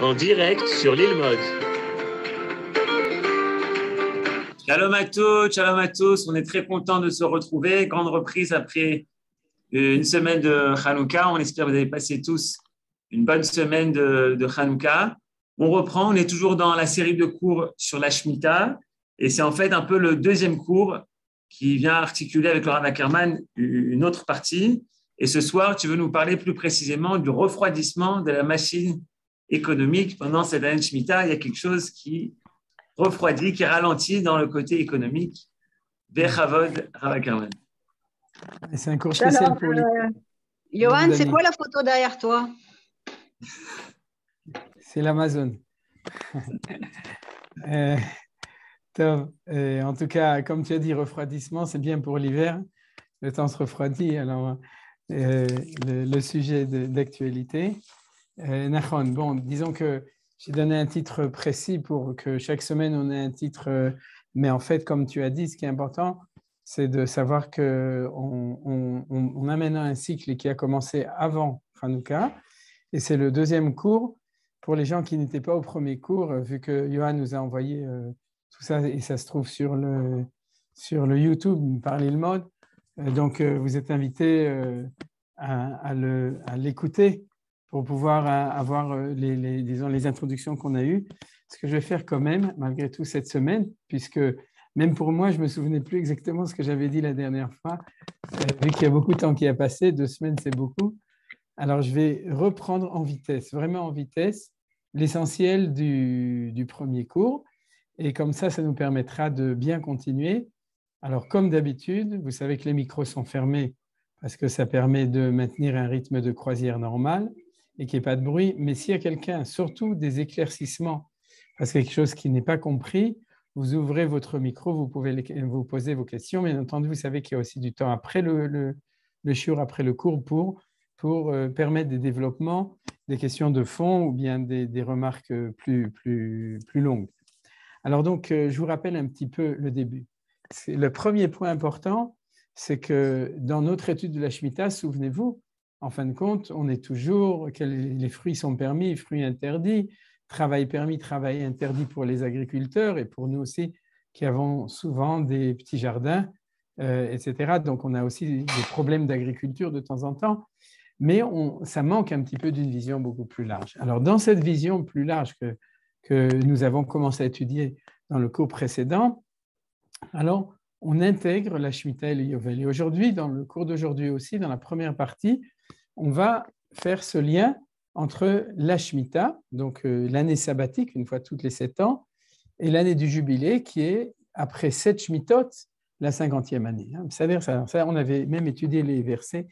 en direct sur l'île Mode. Shalom à tous, on est très content de se retrouver. Grande reprise après une semaine de Hanouka. On espère que vous avez passé tous une bonne semaine de Hanouka. On reprend, on est toujours dans la série de cours sur la Shemitah et c'est en fait un peu le deuxième cours qui vient articuler avec le Rav Ackerman une autre partie. Et ce soir, tu veux nous parler plus précisément du refroidissement de la machine économique. Pendant cette année de Shemitah, il y a quelque chose qui refroidit, qui ralentit dans le côté économique. Bechavod, Rav Ackerman. C'est un cours spécial pour les... Johan, c'est quoi la photo derrière toi? C'est l'Amazon. En tout cas, comme tu as dit, refroidissement, c'est bien pour l'hiver. Le temps se refroidit. Alors, le sujet d'actualité. Nachon, bon, disons que j'ai donné un titre précis pour que chaque semaine on ait un titre. Mais en fait, comme tu as dit, ce qui est important, c'est de savoir qu'on a maintenant un cycle qui a commencé avant Hanouka. Et c'est le deuxième cours. Pour les gens qui n'étaient pas au premier cours, vu que Johan nous a envoyé tout ça, et ça se trouve sur le YouTube par l'île Mode. Donc, vous êtes invités à l'écouter pour pouvoir avoir disons, les introductions qu'on a eues. Ce que je vais faire quand même, malgré tout, cette semaine, puisque même pour moi, je ne me souvenais plus exactement ce que j'avais dit la dernière fois, vu qu'il y a beaucoup de temps qui a passé, 2 semaines, c'est beaucoup. Alors, je vais reprendre en vitesse, vraiment en vitesse, l'essentiel du premier cours. Et comme ça nous permettra de bien continuer. Alors, comme d'habitude, vous savez que les micros sont fermés parce que ça permet de maintenir un rythme de croisière normal et qu'il n'y ait pas de bruit. Mais s'il y a quelqu'un, surtout des éclaircissements, parce que quelque chose qui n'est pas compris, vous ouvrez votre micro, vous pouvez vous poser vos questions. Bien entendu, vous savez qu'il y a aussi du temps après le shiur, après le cours pour permettre des développements, des questions de fond ou bien des remarques plus longues. Alors donc, je vous rappelle un petit peu le début. Le premier point important, c'est que dans notre étude de la Shemitah, souvenez-vous, en fin de compte, on est toujours que les fruits sont permis, fruits interdits, travail permis, travail interdit pour les agriculteurs et pour nous aussi qui avons souvent des petits jardins, etc. Donc, on a aussi des problèmes d'agriculture de temps en temps, mais ça manque un petit peu d'une vision beaucoup plus large. Alors, dans cette vision plus large que nous avons commencé à étudier dans le cours précédent, alors on intègre la Shemitah et le Yovel. Et aujourd'hui, dans le cours d'aujourd'hui aussi, dans la première partie, on va faire ce lien entre la Shemitah, donc l'année sabbatique, une fois toutes les 7 ans, et l'année du jubilé, qui est après 7 Shemitot, la 50e année. C'est-à-dire, ça, on avait même étudié les versets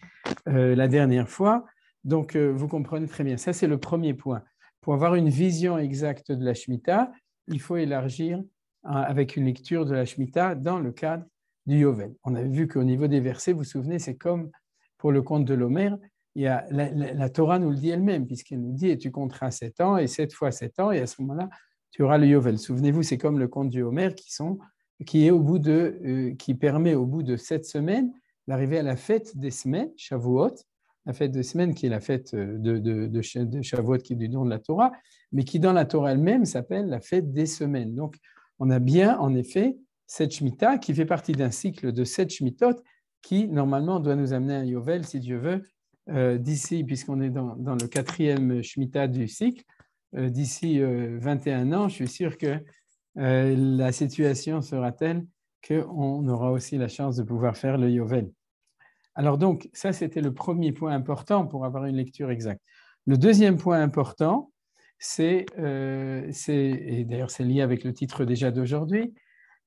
la dernière fois, donc vous comprenez très bien. Ça, c'est le premier point. Pour avoir une vision exacte de la Shemitah, il faut élargir avec une lecture de la Shemitah dans le cadre du Yovel. On avait vu qu'au niveau des versets, vous vous souvenez, c'est comme pour le conte de l'Homer, il y a, la Torah nous le dit elle-même, puisqu'elle nous dit « et tu compteras 7 ans, et 7 fois 7 ans, et à ce moment-là, tu auras le Yovel ». Souvenez-vous, c'est comme le conte du Homer qui permet au bout de 7 semaines d'arriver à la fête des semaines, Shavuot, la fête des semaines qui est la fête de Shavuot qui est du nom de la Torah, mais qui dans la Torah elle-même s'appelle la fête des semaines. Donc, on a bien en effet cette Shemitah qui fait partie d'un cycle de 7 Shemitot qui normalement doit nous amener à un Yovel, si Dieu veut, d'ici, puisqu'on est dans le 4e Shemitah du cycle, d'ici 21 ans, je suis sûr que la situation sera telle qu'on aura aussi la chance de pouvoir faire le Yovel. Alors donc, ça c'était le premier point important pour avoir une lecture exacte. Le deuxième point important, et d'ailleurs c'est lié avec le titre déjà d'aujourd'hui,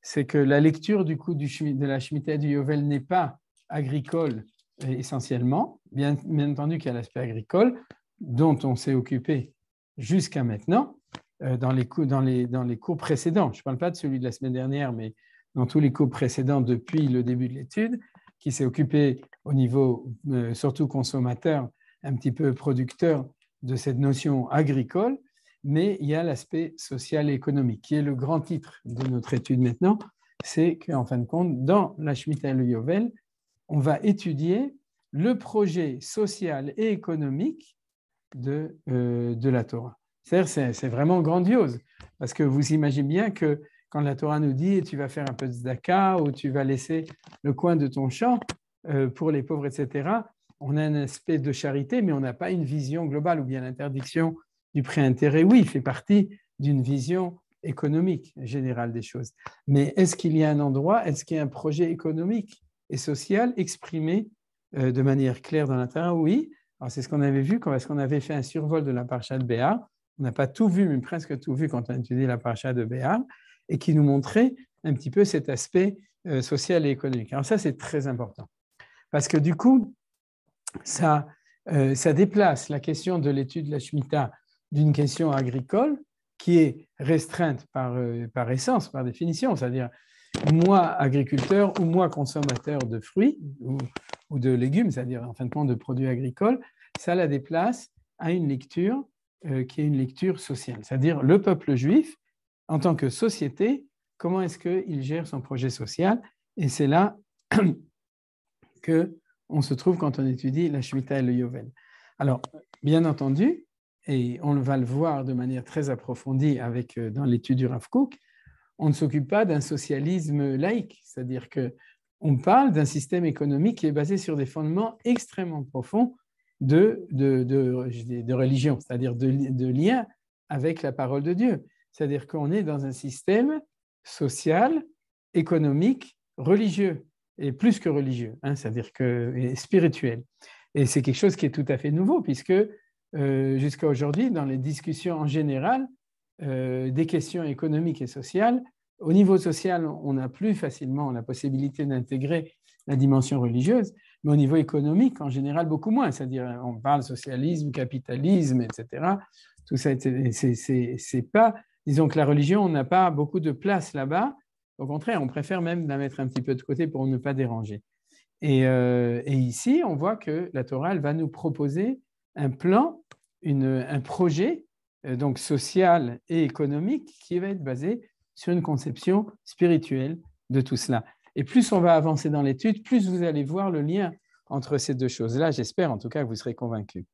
c'est que la lecture du coup de la Shemitah et du Yovel n'est pas agricole essentiellement, bien entendu qu'il y a l'aspect agricole dont on s'est occupé jusqu'à maintenant dans les cours précédents. Je ne parle pas de celui de la semaine dernière, mais dans tous les cours précédents depuis le début de l'étude, qui s'est occupé au niveau surtout consommateur, un petit peu producteur de cette notion agricole, mais il y a l'aspect social et économique, qui est le grand titre de notre étude maintenant, c'est qu'en fin de compte, dans la Shemitah et le Yovel, on va étudier le projet social et économique de la Torah. C'est vraiment grandiose, parce que vous imaginez bien que quand la Torah nous dit tu vas faire un peu de tzedaka ou tu vas laisser le coin de ton champ pour les pauvres, etc., on a un aspect de charité, mais on n'a pas une vision globale, ou bien l'interdiction du prêt-intérêt, oui, fait partie d'une vision économique générale des choses. Mais est-ce qu'il y a un endroit, est-ce qu'il y a un projet économique et social exprimé de manière claire dans la Torah? Oui. Alors c'est ce qu'on avait vu parce qu'on avait fait un survol de la paracha de Béar. On n'a pas tout vu, mais presque tout vu quand on a étudié la paracha de Béar, et qui nous montrait un petit peu cet aspect social et économique. Alors ça, c'est très important, parce que du coup, ça déplace la question de l'étude de la Shemitah d'une question agricole qui est restreinte par essence, par définition, c'est-à-dire moi agriculteur ou moi consommateur de fruits ou de légumes, c'est-à-dire en fin de compte de produits agricoles, ça la déplace à une lecture qui est une lecture sociale, c'est-à-dire le peuple juif en tant que société, comment est-ce qu'il gère son projet social, et c'est là qu'on se trouve quand on étudie la Shemitah et le Yovel. Alors, bien entendu, et on va le voir de manière très approfondie dans l'étude du Rav Kook, on ne s'occupe pas d'un socialisme laïque, c'est-à-dire qu'on parle d'un système économique qui est basé sur des fondements extrêmement profonds de religion, c'est-à-dire de lien avec la parole de Dieu. C'est-à-dire qu'on est dans un système social, économique, religieux, et plus que religieux, c'est-à-dire que spirituel. Et c'est quelque chose qui est tout à fait nouveau, puisque jusqu'à aujourd'hui, dans les discussions en général, des questions économiques et sociales, au niveau social, on n'a plus facilement la possibilité d'intégrer la dimension religieuse, mais au niveau économique, en général, beaucoup moins. C'est-à-dire, on parle socialisme, capitalisme, etc. Tout ça, c'est pas... Disons que la religion n'a pas beaucoup de place là-bas. Au contraire, on préfère même la mettre un petit peu de côté pour ne pas déranger. Et ici, on voit que la Torah, elle va nous proposer un plan, un projet donc social et économique qui va être basé sur une conception spirituelle de tout cela. Et plus on va avancer dans l'étude, plus vous allez voir le lien entre ces deux choses-là. J'espère en tout cas que vous serez convaincus.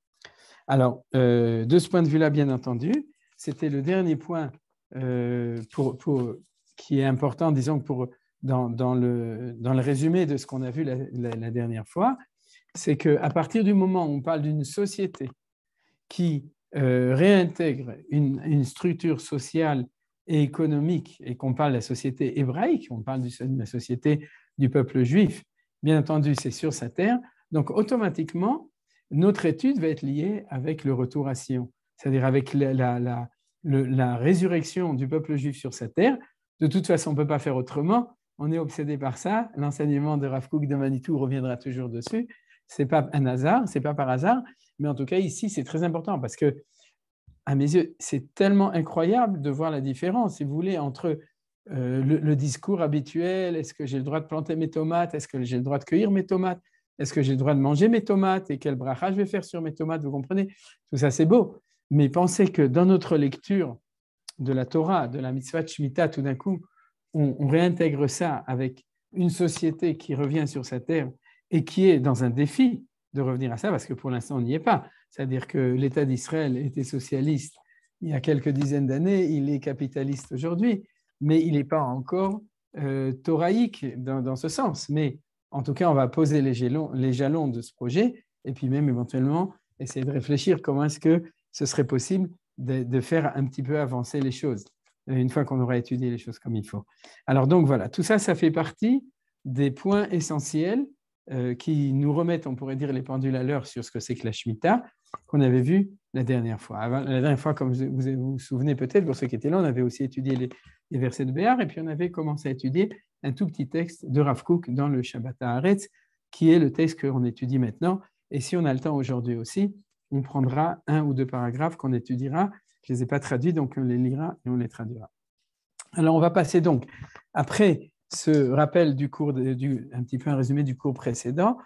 Alors, de ce point de vue-là, bien entendu, c'était le dernier point qui est important, disons, dans le résumé de ce qu'on a vu la dernière fois, c'est qu'à partir du moment où on parle d'une société qui réintègre une structure sociale et économique, et qu'on parle de la société hébraïque, on parle de la société du peuple juif, bien entendu, c'est sur sa terre, donc automatiquement, notre étude va être liée avec le retour à Sion, c'est-à-dire avec la résurrection du peuple juif sur sa terre. De toute façon, on ne peut pas faire autrement, on est obsédé par ça, l'enseignement de Rav Kook de Manitou reviendra toujours dessus, ce n'est pas un hasard, ce n'est pas par hasard, mais en tout cas ici c'est très important parce que, à mes yeux, c'est tellement incroyable de voir la différence, si vous voulez, entre le discours habituel, est-ce que j'ai le droit de planter mes tomates, est-ce que j'ai le droit de cueillir mes tomates, est-ce que j'ai le droit de manger mes tomates et quel bracha je vais faire sur mes tomates, vous comprenez? Tout ça c'est beau, mais pensez que dans notre lecture de la Torah, de la mitzvah de Shemitah, tout d'un coup, on réintègre ça avec une société qui revient sur sa terre et qui est dans un défi de revenir à ça, parce que pour l'instant, on n'y est pas. C'est-à-dire que l'État d'Israël était socialiste il y a quelques dizaines d'années, il est capitaliste aujourd'hui, mais il n'est pas encore thoraïque dans ce sens. Mais en tout cas, on va poser les jalons de ce projet, et puis même éventuellement essayer de réfléchir comment est-ce que ce serait possible de faire un petit peu avancer les choses, une fois qu'on aura étudié les choses comme il faut. Alors donc voilà, tout ça, ça fait partie des points essentiels qui nous remettent, on pourrait dire, les pendules à l'heure sur ce que c'est que la Shemitah, qu'on avait vu la dernière fois. La dernière fois, comme vous vous souvenez peut-être, pour ceux qui étaient là, on avait aussi étudié les versets de Béar, et puis on avait commencé à étudier un tout petit texte de Rav Kook dans le Shabbat Haaretz, qui est le texte qu'on étudie maintenant. Et si on a le temps aujourd'hui aussi, on prendra un ou deux paragraphes qu'on étudiera. Je ne les ai pas traduits, donc on les lira et on les traduira. Alors, on va passer donc, après ce rappel du cours, un petit peu un résumé du cours précédent,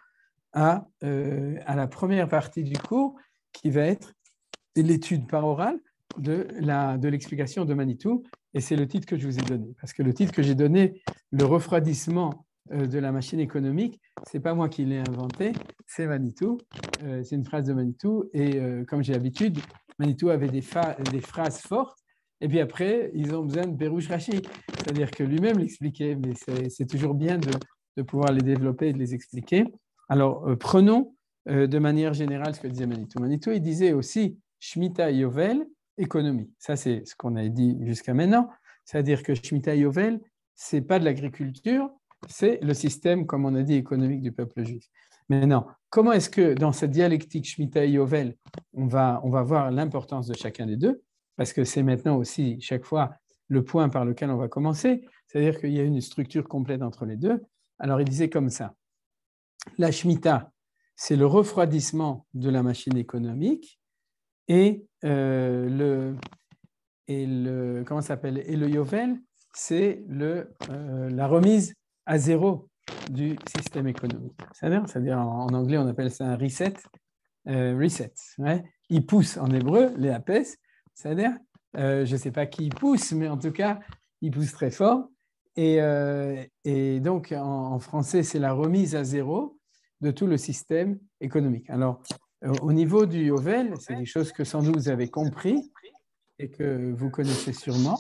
à la première partie du cours, qui va être l'étude par oral de l'explication de Manitou. Et c'est le titre que je vous ai donné. Parce que le titre que j'ai donné, le refroidissement de la machine économique, ce n'est pas moi qui l'ai inventé, c'est Manitou. C'est une phrase de Manitou. Et comme j'ai l'habitude, Manitou avait des phrases fortes, et puis après, ils ont besoin de Perouche Rashi, c'est-à-dire que lui-même l'expliquait, mais c'est toujours bien de pouvoir les développer et de les expliquer. Alors, prenons de manière générale ce que disait Manitou. Manitou, il disait aussi Shemitah Yovel, économie. Ça, c'est ce qu'on a dit jusqu'à maintenant, c'est-à-dire que Shemitah Yovel, ce n'est pas de l'agriculture, c'est le système, comme on a dit, économique du peuple juif. Maintenant, comment est-ce que dans cette dialectique Shemitah et Yovel, on va voir l'importance de chacun des deux, parce que c'est maintenant aussi chaque fois le point par lequel on va commencer, c'est-à-dire qu'il y a une structure complète entre les deux. Alors, il disait comme ça, la Shemitah, c'est le refroidissement de la machine économique et comment ça s'appelle, et le Yovel, c'est la remise à zéro du système économique. C'est-à-dire en anglais, on appelle ça un reset. Ouais. Il pousse en hébreu, les apes, c'est-à-dire, je ne sais pas qui pousse, mais en tout cas, il pousse très fort. Et donc, en français, c'est la remise à zéro de tout le système économique. Alors, au niveau du Yovel, c'est des choses que sans doute vous avez compris et que vous connaissez sûrement.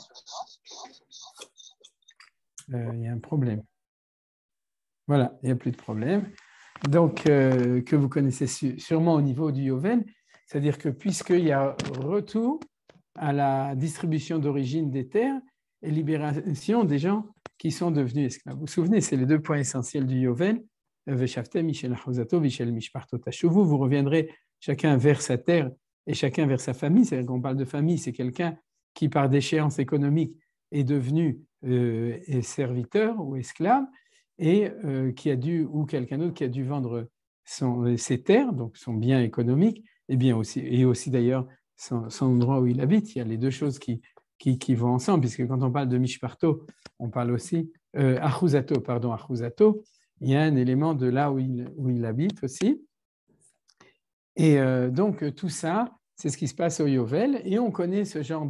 Il y a un problème. Voilà, il n'y a plus de problème. Donc, que vous connaissez sûrement au niveau du Yovel, c'est-à-dire que puisqu'il y a retour à la distribution d'origine des terres et libération des gens qui sont devenus esclaves. Vous vous souvenez, c'est les deux points essentiels du Yovel. Vous reviendrez chacun vers sa terre et chacun vers sa famille. C'est-à-dire qu'on parle de famille, c'est quelqu'un qui, par déchéance économique, est devenu serviteur ou esclave, et qui a dû, ou quelqu'un d'autre qui a dû vendre ses terres, donc son bien économique, et aussi d'ailleurs son endroit où il habite. Il y a les deux choses qui vont ensemble, puisque quand on parle de Mishparto, on parle aussi Achuzato, il y a un élément de là où il habite aussi. Et donc tout ça, c'est ce qui se passe au Yovel, et on connaît ce genre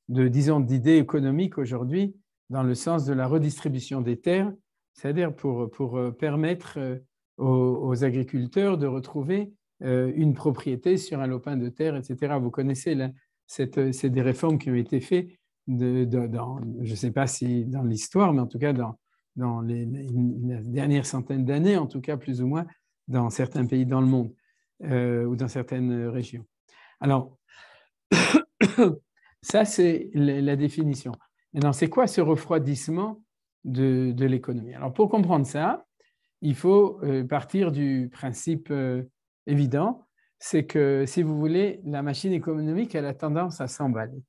d'idées économiques aujourd'hui dans le sens de la redistribution des terres, c'est-à-dire pour permettre aux agriculteurs de retrouver une propriété sur un lopin de terre, etc. Vous connaissez, là, c'est des réformes qui ont été faites, je ne sais pas si dans l'histoire, mais en tout cas dans les dernières centaines d'années, en tout cas plus ou moins dans certains pays dans le monde ou dans certaines régions. Alors, ça, c'est la définition. Maintenant, c'est quoi ce refroidissement de l'économie? Alors, pour comprendre ça, il faut partir du principe évident, c'est que, si vous voulez, la machine économique, elle a tendance à s'emballer.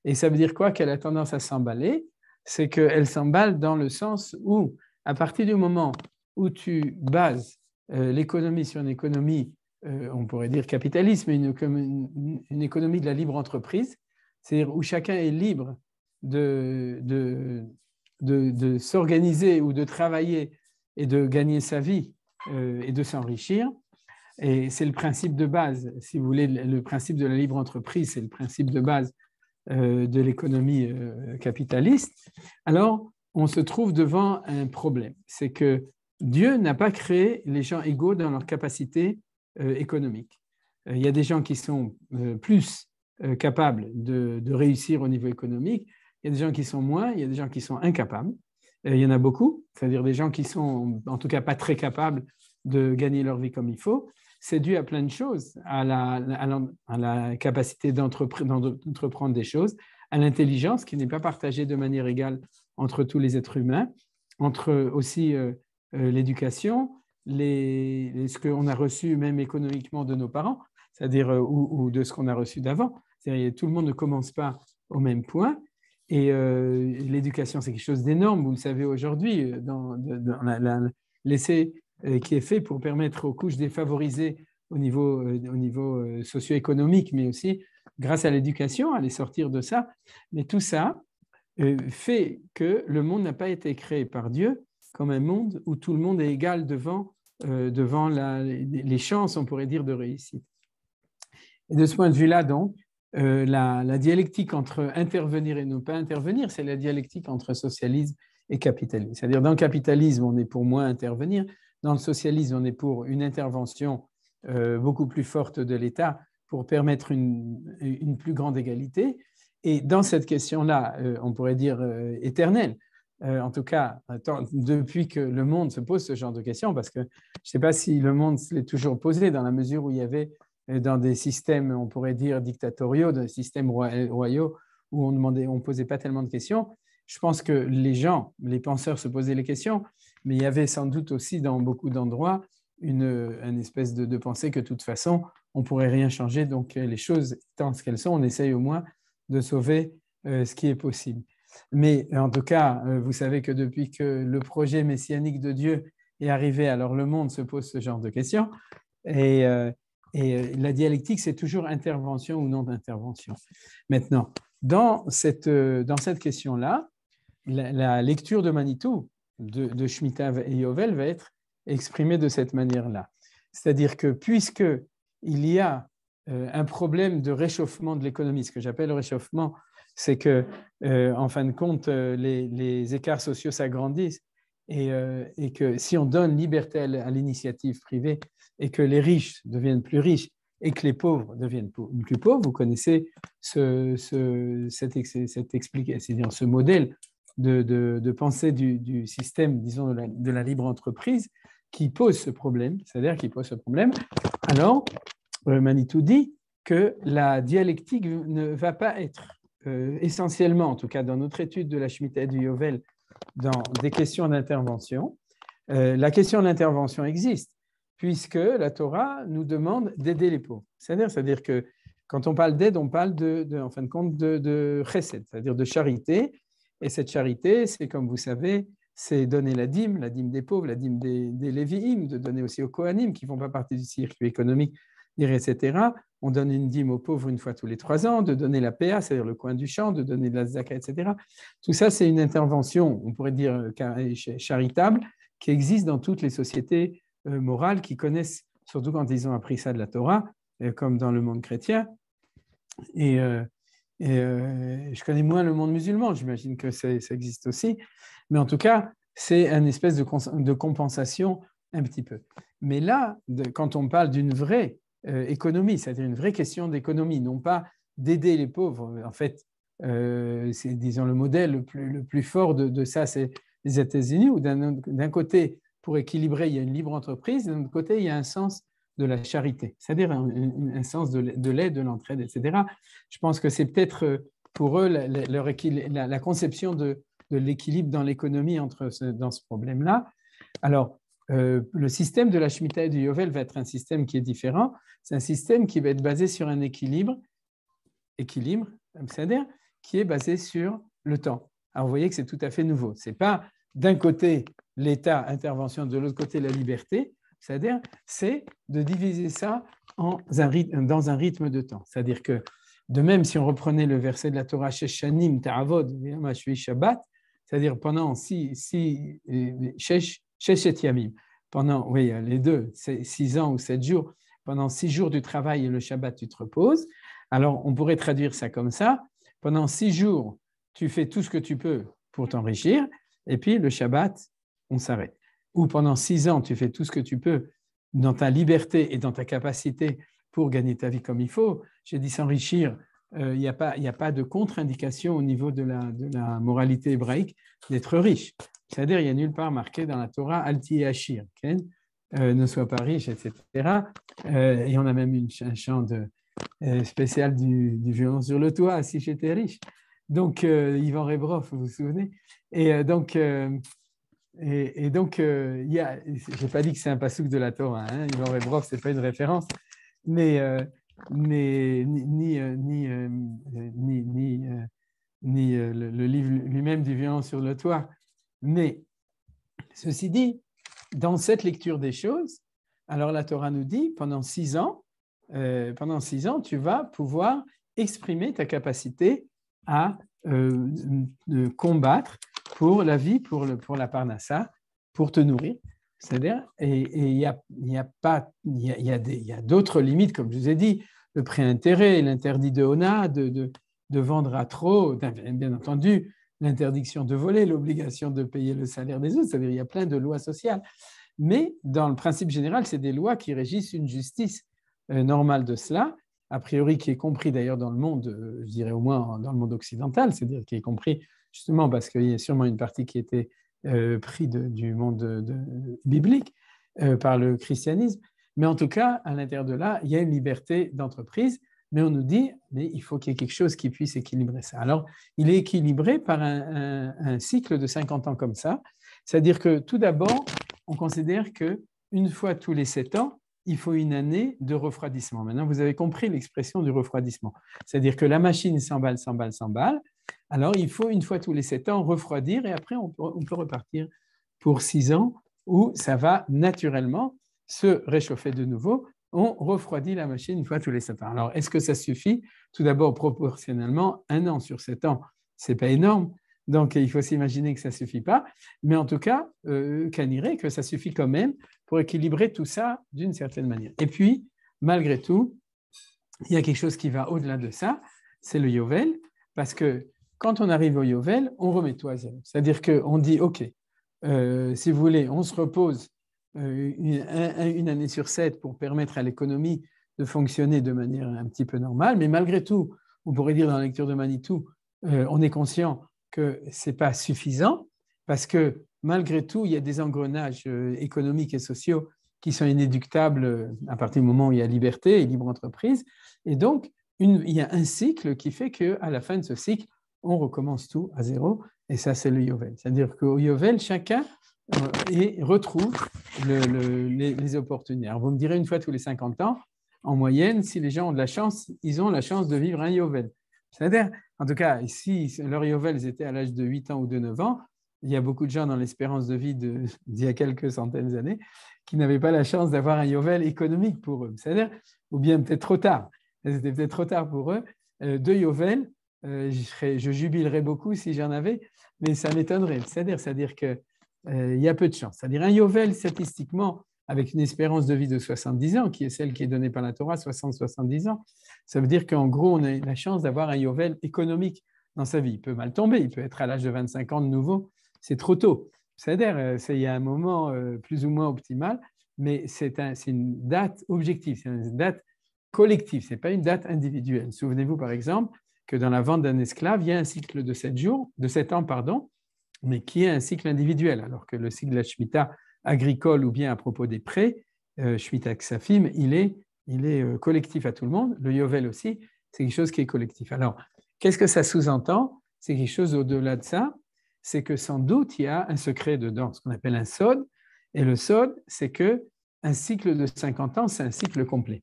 Et ça veut dire quoi qu'elle a tendance à s'emballer? C'est qu'elle s'emballe dans le sens où, à partir du moment où tu bases l'économie sur une économie, on pourrait dire capitalisme, une économie de la libre entreprise, c'est-à-dire où chacun est libre de s'organiser ou de travailler et de gagner sa vie et de s'enrichir. Et c'est le principe de base, si vous voulez, le principe de la libre entreprise, c'est le principe de base de l'économie capitaliste. Alors, on se trouve devant un problème, c'est que Dieu n'a pas créé les gens égaux dans leur capacité économique. Il y a des gens qui sont plus capables de réussir au niveau économique, il y a des gens qui sont moins, il y a des gens qui sont incapables. Il y en a beaucoup, c'est-à-dire des gens qui sont en tout cas pas très capables de gagner leur vie comme il faut. C'est dû à plein de choses, à la capacité d'entreprendre des choses, à l'intelligence qui n'est pas partagée de manière égale entre tous les êtres humains, entre aussi l'éducation, ce qu'on a reçu même économiquement de nos parents, c'est-à-dire ou de ce qu'on a reçu d'avant. C'est-à-dire tout le monde ne commence pas au même point. Et l'éducation, c'est quelque chose d'énorme, vous le savez aujourd'hui, dans l'essai qui est fait pour permettre aux couches défavorisées au niveau socio-économique, mais aussi grâce à l'éducation, à les sortir de ça. Mais tout ça fait que le monde n'a pas été créé par Dieu comme un monde où tout le monde est égal devant les chances, on pourrait dire, de réussite. Et de ce point de vue-là, donc, la dialectique entre intervenir et ne pas intervenir, c'est la dialectique entre socialisme et capitalisme. C'est-à-dire, dans le capitalisme, on est pour moins intervenir. Dans le socialisme, on est pour une intervention beaucoup plus forte de l'État pour permettre une plus grande égalité. Et dans cette question-là, on pourrait dire éternelle, en tout cas, depuis que le monde se pose ce genre de questions, parce que je ne sais pas si le monde se l'est toujours posé dans la mesure où il y avait dans des systèmes, on pourrait dire, dictatoriaux, des systèmes royaux, où on ne posait pas tellement de questions. Je pense que les penseurs se posaient les questions, mais il y avait sans doute aussi dans beaucoup d'endroits une espèce de pensée que de toute façon, on ne pourrait rien changer. Donc, les choses étant ce qu'elles sont, on essaye au moins de sauver ce qui est possible. Mais en tout cas, vous savez que depuis que le projet messianique de Dieu est arrivé, alors le monde se pose ce genre de questions. Et la dialectique, c'est toujours intervention ou non d'intervention. Maintenant, dans cette question-là, la lecture de Manitou, de Shemitah et Yovel, va être exprimée de cette manière-là. C'est-à-dire que puisqu'il y a un problème de réchauffement de l'économie, ce que j'appelle le réchauffement, c'est que, en fin de compte, les écarts sociaux s'agrandissent et que si on donne liberté à l'initiative privée et que les riches deviennent plus riches et que les pauvres deviennent plus pauvres, vous connaissez cette explication, c'est-à-dire ce modèle de pensée du système, disons, de la libre entreprise qui pose ce problème, c'est-à-dire qui pose ce problème. Alors, Manitou dit que la dialectique ne va pas être essentiellement, en tout cas dans notre étude de la Shemitah et du Yovel, dans des questions d'intervention. La question d'intervention existe, puisque la Torah nous demande d'aider les pauvres. C'est-à-dire que quand on parle d'aide, on parle en fin de compte de chesed, c'est-à-dire de charité. Et cette charité, c'est comme vous savez, c'est donner la dîme des pauvres, la dîme des Lévi'im, de donner aussi aux Kohanim qui ne font pas partie du circuit économique, etc. On donne une dîme aux pauvres une fois tous les 3 ans, de donner la PA, c'est-à-dire le coin du champ, de donner de la zaka, etc. Tout ça, c'est une intervention, on pourrait dire charitable, qui existe dans toutes les sociétés morales qui connaissent, surtout quand ils ont appris ça de la Torah, comme dans le monde chrétien. Et je connais moins le monde musulman, j'imagine que ça existe aussi, mais en tout cas, c'est une espèce de compensation un petit peu. Mais là, quand on parle d'une vraie économie, c'est-à-dire une vraie question d'économie, non pas d'aider les pauvres, en fait, c'est, disons, le modèle le plus fort de ça, c'est les États-Unis, où d'un côté, pour équilibrer, il y a une libre entreprise, d'un autre côté, il y a un sens de la charité, c'est-à-dire un sens de l'aide, de l'entraide, etc. Je pense que c'est peut-être pour eux la conception de l'équilibre dans l'économie dans ce problème-là. Alors, le système de la Shemitah et du Yovel va être un système qui est différent. C'est un système qui va être basé sur un équilibre, c'est-à-dire qui est basé sur le temps. Alors, vous voyez que c'est tout à fait nouveau. Ce n'est pas d'un côté l'État, intervention, de l'autre côté la liberté. C'est-à-dire, c'est de diviser ça dans un rythme de temps. C'est-à-dire que, de même, si on reprenait le verset de la Torah, Sheshanim Ta'avod, Shabbat, c'est-à-dire pendant Sheshet Yamim, pendant, oui, les deux, 6 ans ou 7 jours, pendant 6 jours du travail et le Shabbat, tu te reposes. Alors, on pourrait traduire ça comme ça. Pendant 6 jours, tu fais tout ce que tu peux pour t'enrichir, et puis le Shabbat, on s'arrête. Ou pendant 6 ans, tu fais tout ce que tu peux dans ta liberté et dans ta capacité pour gagner ta vie comme il faut. J'ai dit s'enrichir, il n'y a pas de contre-indication au niveau de la moralité hébraïque d'être riche. C'est-à-dire, il n'y a nulle part marqué dans la Torah « Alti et Achir », ne sois pas riche, etc. Et on a même un chant spécial du violon sur le toit, « Si j'étais riche ». Donc, Ivan Rebroff, vous vous souvenez? Et donc, je n'ai pas dit que c'est un passouk de la Torah, hein. Ivan Rebroff, ce n'est pas une référence, mais ni le livre lui-même du violon sur le toit. Mais, ceci dit, dans cette lecture des choses, alors la Torah nous dit, pendant 6 ans, tu vas pouvoir exprimer ta capacité à combattre pour la vie, pour la parnassa, pour te nourrir. C'est-à-dire, et il y a d'autres limites, comme je vous ai dit, le pré-intérêt, l'interdit de Hona, de vendre à trop, bien entendu, l'interdiction de voler, l'obligation de payer le salaire des autres, c'est-à-dire il y a plein de lois sociales. Mais dans le principe général, c'est des lois qui régissent une justice normale de cela. a priori qui est compris d'ailleurs dans le monde, je dirais au moins dans le monde occidental, c'est-à-dire qui est compris justement parce qu'il y a sûrement une partie qui était prise du monde biblique par le christianisme. Mais en tout cas, à l'intérieur de là, il y a une liberté d'entreprise, mais on nous dit, mais il faut qu'il y ait quelque chose qui puisse équilibrer ça. Alors, il est équilibré par un cycle de 50 ans comme ça, c'est-à-dire que tout d'abord, on considère qu'une fois tous les 7 ans, il faut une année de refroidissement. Maintenant, vous avez compris l'expression du refroidissement. C'est-à-dire que la machine s'emballe, s'emballe, s'emballe. Alors, il faut une fois tous les 7 ans refroidir et après, on peut repartir pour 6 ans où ça va naturellement se réchauffer de nouveau. On refroidit la machine une fois tous les 7 ans. Alors, est-ce que ça suffit? Tout d'abord, proportionnellement, 1 an sur 7 ans, ce n'est pas énorme. Donc, il faut s'imaginer que ça ne suffit pas. Mais en tout cas, qu'anirer, que ça suffit quand même pour équilibrer tout ça d'une certaine manière. Et puis, malgré tout, il y a quelque chose qui va au-delà de ça, c'est le Yovel, parce que quand on arrive au Yovel, on remet tout à zéro. C'est-à-dire qu'on dit, OK, si vous voulez, on se repose une année sur 7 pour permettre à l'économie de fonctionner de manière un petit peu normale, mais malgré tout, on pourrait dire dans la lecture de Manitou, on est conscient que ce n'est pas suffisant parce que malgré tout, il y a des engrenages économiques et sociaux qui sont inéluctables à partir du moment où il y a liberté et libre entreprise. Et donc, il y a un cycle qui fait qu'à la fin de ce cycle, on recommence tout à zéro. Et ça, c'est le Yovel. C'est-à-dire qu'au Yovel, chacun retrouve les opportunités. Alors, vous me direz une fois tous les 50 ans, en moyenne, si les gens ont de la chance, ils ont la chance de vivre un Yovel. C'est-à-dire, en tout cas, si leur Yovel était à l'âge de 8 ans ou de 9 ans, il y a beaucoup de gens dans l'espérance de vie d'il y a quelques centaines d'années qui n'avaient pas la chance d'avoir un Yovel économique pour eux. C'est-à-dire, ou bien peut-être trop tard. C'était peut-être trop tard pour eux. 2 Yovel, je jubilerais beaucoup si j'en avais, mais ça m'étonnerait. C'est-à-dire qu'il y a peu de chance. C'est-à-dire un Yovel, statistiquement, avec une espérance de vie de 70 ans, qui est celle qui est donnée par la Torah, 60-70 ans, ça veut dire qu'en gros, on a la chance d'avoir un Yovel économique dans sa vie. Il peut mal tomber, il peut être à l'âge de 25 ans de nouveau, c'est trop tôt. C'est-à-dire, il y a un moment plus ou moins optimal, mais c'est une date objective, c'est une date collective, ce n'est pas une date individuelle. Souvenez-vous par exemple que dans la vente d'un esclave, il y a un cycle de 7 ans, mais qui est un cycle individuel, alors que le cycle de la Shemitah agricole ou bien à propos des prêts, Shemitah Ksafim, il est collectif à tout le monde. Le Yovel aussi, c'est quelque chose qui est collectif. Alors, qu'est-ce que ça sous-entend? C'est quelque chose au-delà de ça, c'est que sans doute il y a un secret dedans, ce qu'on appelle un sod. Et le sod, c'est qu'un cycle de 50 ans, c'est un cycle complet.